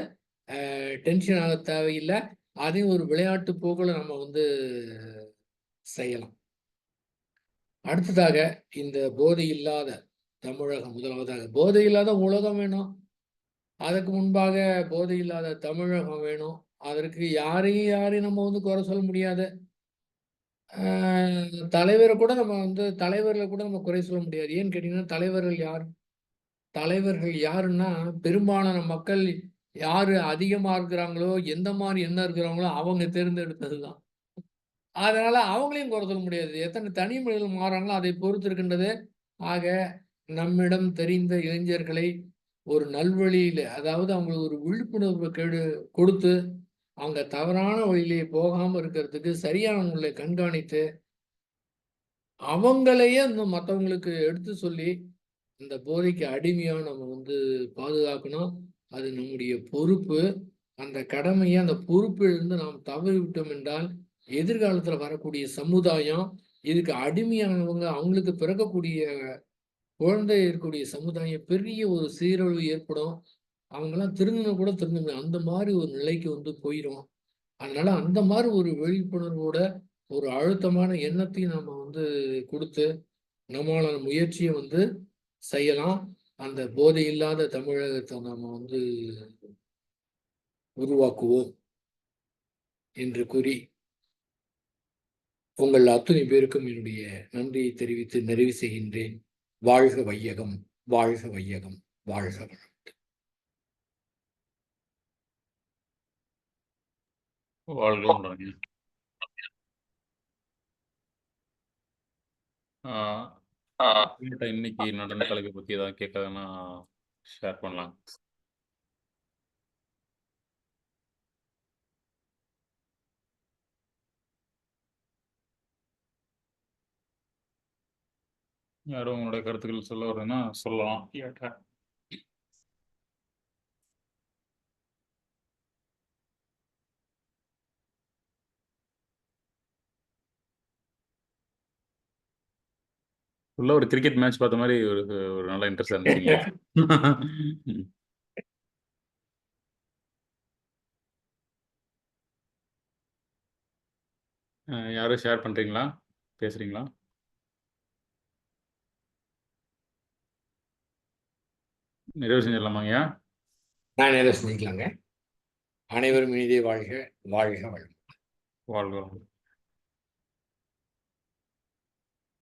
டென்ஷன் ஆக தேவையில்லை. அதையும் ஒரு விளையாட்டு போக்குல நம்ம வந்து செய்யலாம். அடுத்ததாக இந்த போதை இல்லாத தமிழகம், முதலாவதாக போதை இல்லாத உலகம் வேணும். அதுக்கு முன்பாக போதை இல்லாத தமிழகம் வேணும். அதற்கு யாரையும் நம்ம வந்து குறை சொல்ல முடியாது. தலைவரை கூட நம்ம வந்து தலைவர்களை கூட நம்ம குறை சொல்ல முடியாது. ஏன்னு கேட்டீங்கன்னா தலைவர்கள் யாருன்னா பெரும்பாலான மக்கள் யாரு அதிகமா இருக்கிறாங்களோ, எந்த மாதிரி என்ன இருக்கிறாங்களோ அவங்க தேர்ந்தெடுத்ததுதான். அதனால அவங்களையும் குறை சொல்ல முடியாது. எத்தனை தனி மனிதர்கள் மாறாங்களோ அதை பொறுத்து இருக்கின்றது. ஆக நம்மிடம் தெரிந்த இளைஞர்களை ஒரு நல்வழியில, அதாவது அவங்களுக்கு ஒரு விழிப்புணர்வு கொடுத்து அவங்க தவறான வழியிலே போகாம இருக்கிறதுக்கு சரியான முறையில கண்காணித்து அவங்களையே மற்றவங்களுக்கு எடுத்து சொல்லி இந்த போதைக்கு அடிமையா நம்ம வந்து பாதுகாக்கணும். அது நம்முடைய பொறுப்பு. அந்த கடமையை அந்த பொறுப்பிலிருந்து நாம் தவறிவிட்டோம் என்றால் எதிர்காலத்துல வரக்கூடிய சமுதாயம், இதுக்கு அடிமையானவங்க, அவங்களுக்கு பிறக்கக்கூடிய குழந்தை இருக்கக்கூடிய சமுதாயம் பெரிய ஒரு சீரழிவு ஏற்படும். அவங்கெல்லாம் திருந்தணும் கூட திருந்த முடியாது. அந்த மாதிரி ஒரு நிலைக்கு வந்து போயிடும். அதனால அந்த மாதிரி ஒரு விழிப்புணர்வோட ஒரு அழுத்தமான எண்ணத்தையும் நம்ம வந்து கொடுத்து நம்மளான முயற்சியை வந்து செய்யலாம். அந்த போதை இல்லாத தமிழகத்தை நம்ம வந்து உருவாக்குவோம் என்று கூறி உங்கள் அத்தனை பேருக்கும் என்னுடைய நன்றியை தெரிவித்து நிறைவு செய்கின்றேன். வாழ்க வையகம், வாழ்க வையகம், வாழ்க வளம். வாழ்க. இன்னைக்கு நடந்த தலைப்பை பத்தி ஏதாவது கேட்காதுன்னா ஷேர் பண்ணலாம். யாரும் உங்களுடைய கருத்துக்கள் சொல்ல வருதுன்னா சொல்லலாம். உள்ள ஒரு கிரிக்கெட் மேட்ச் பார்த்த மாதிரி ஒரு நல்ல இன்ட்ரெஸ்ட் இருந்துச்சுங்க. யாரும் ஷேர் பண்றீங்களா, பேசுறீங்களா? நிறைவு செஞ்சிடலாமாங்கய்யா? நான் நிறைவு செஞ்சுக்கலாங்க. அனைவரும் இனிதே வாழ்க, வாழ்க வளம். வாழ்க.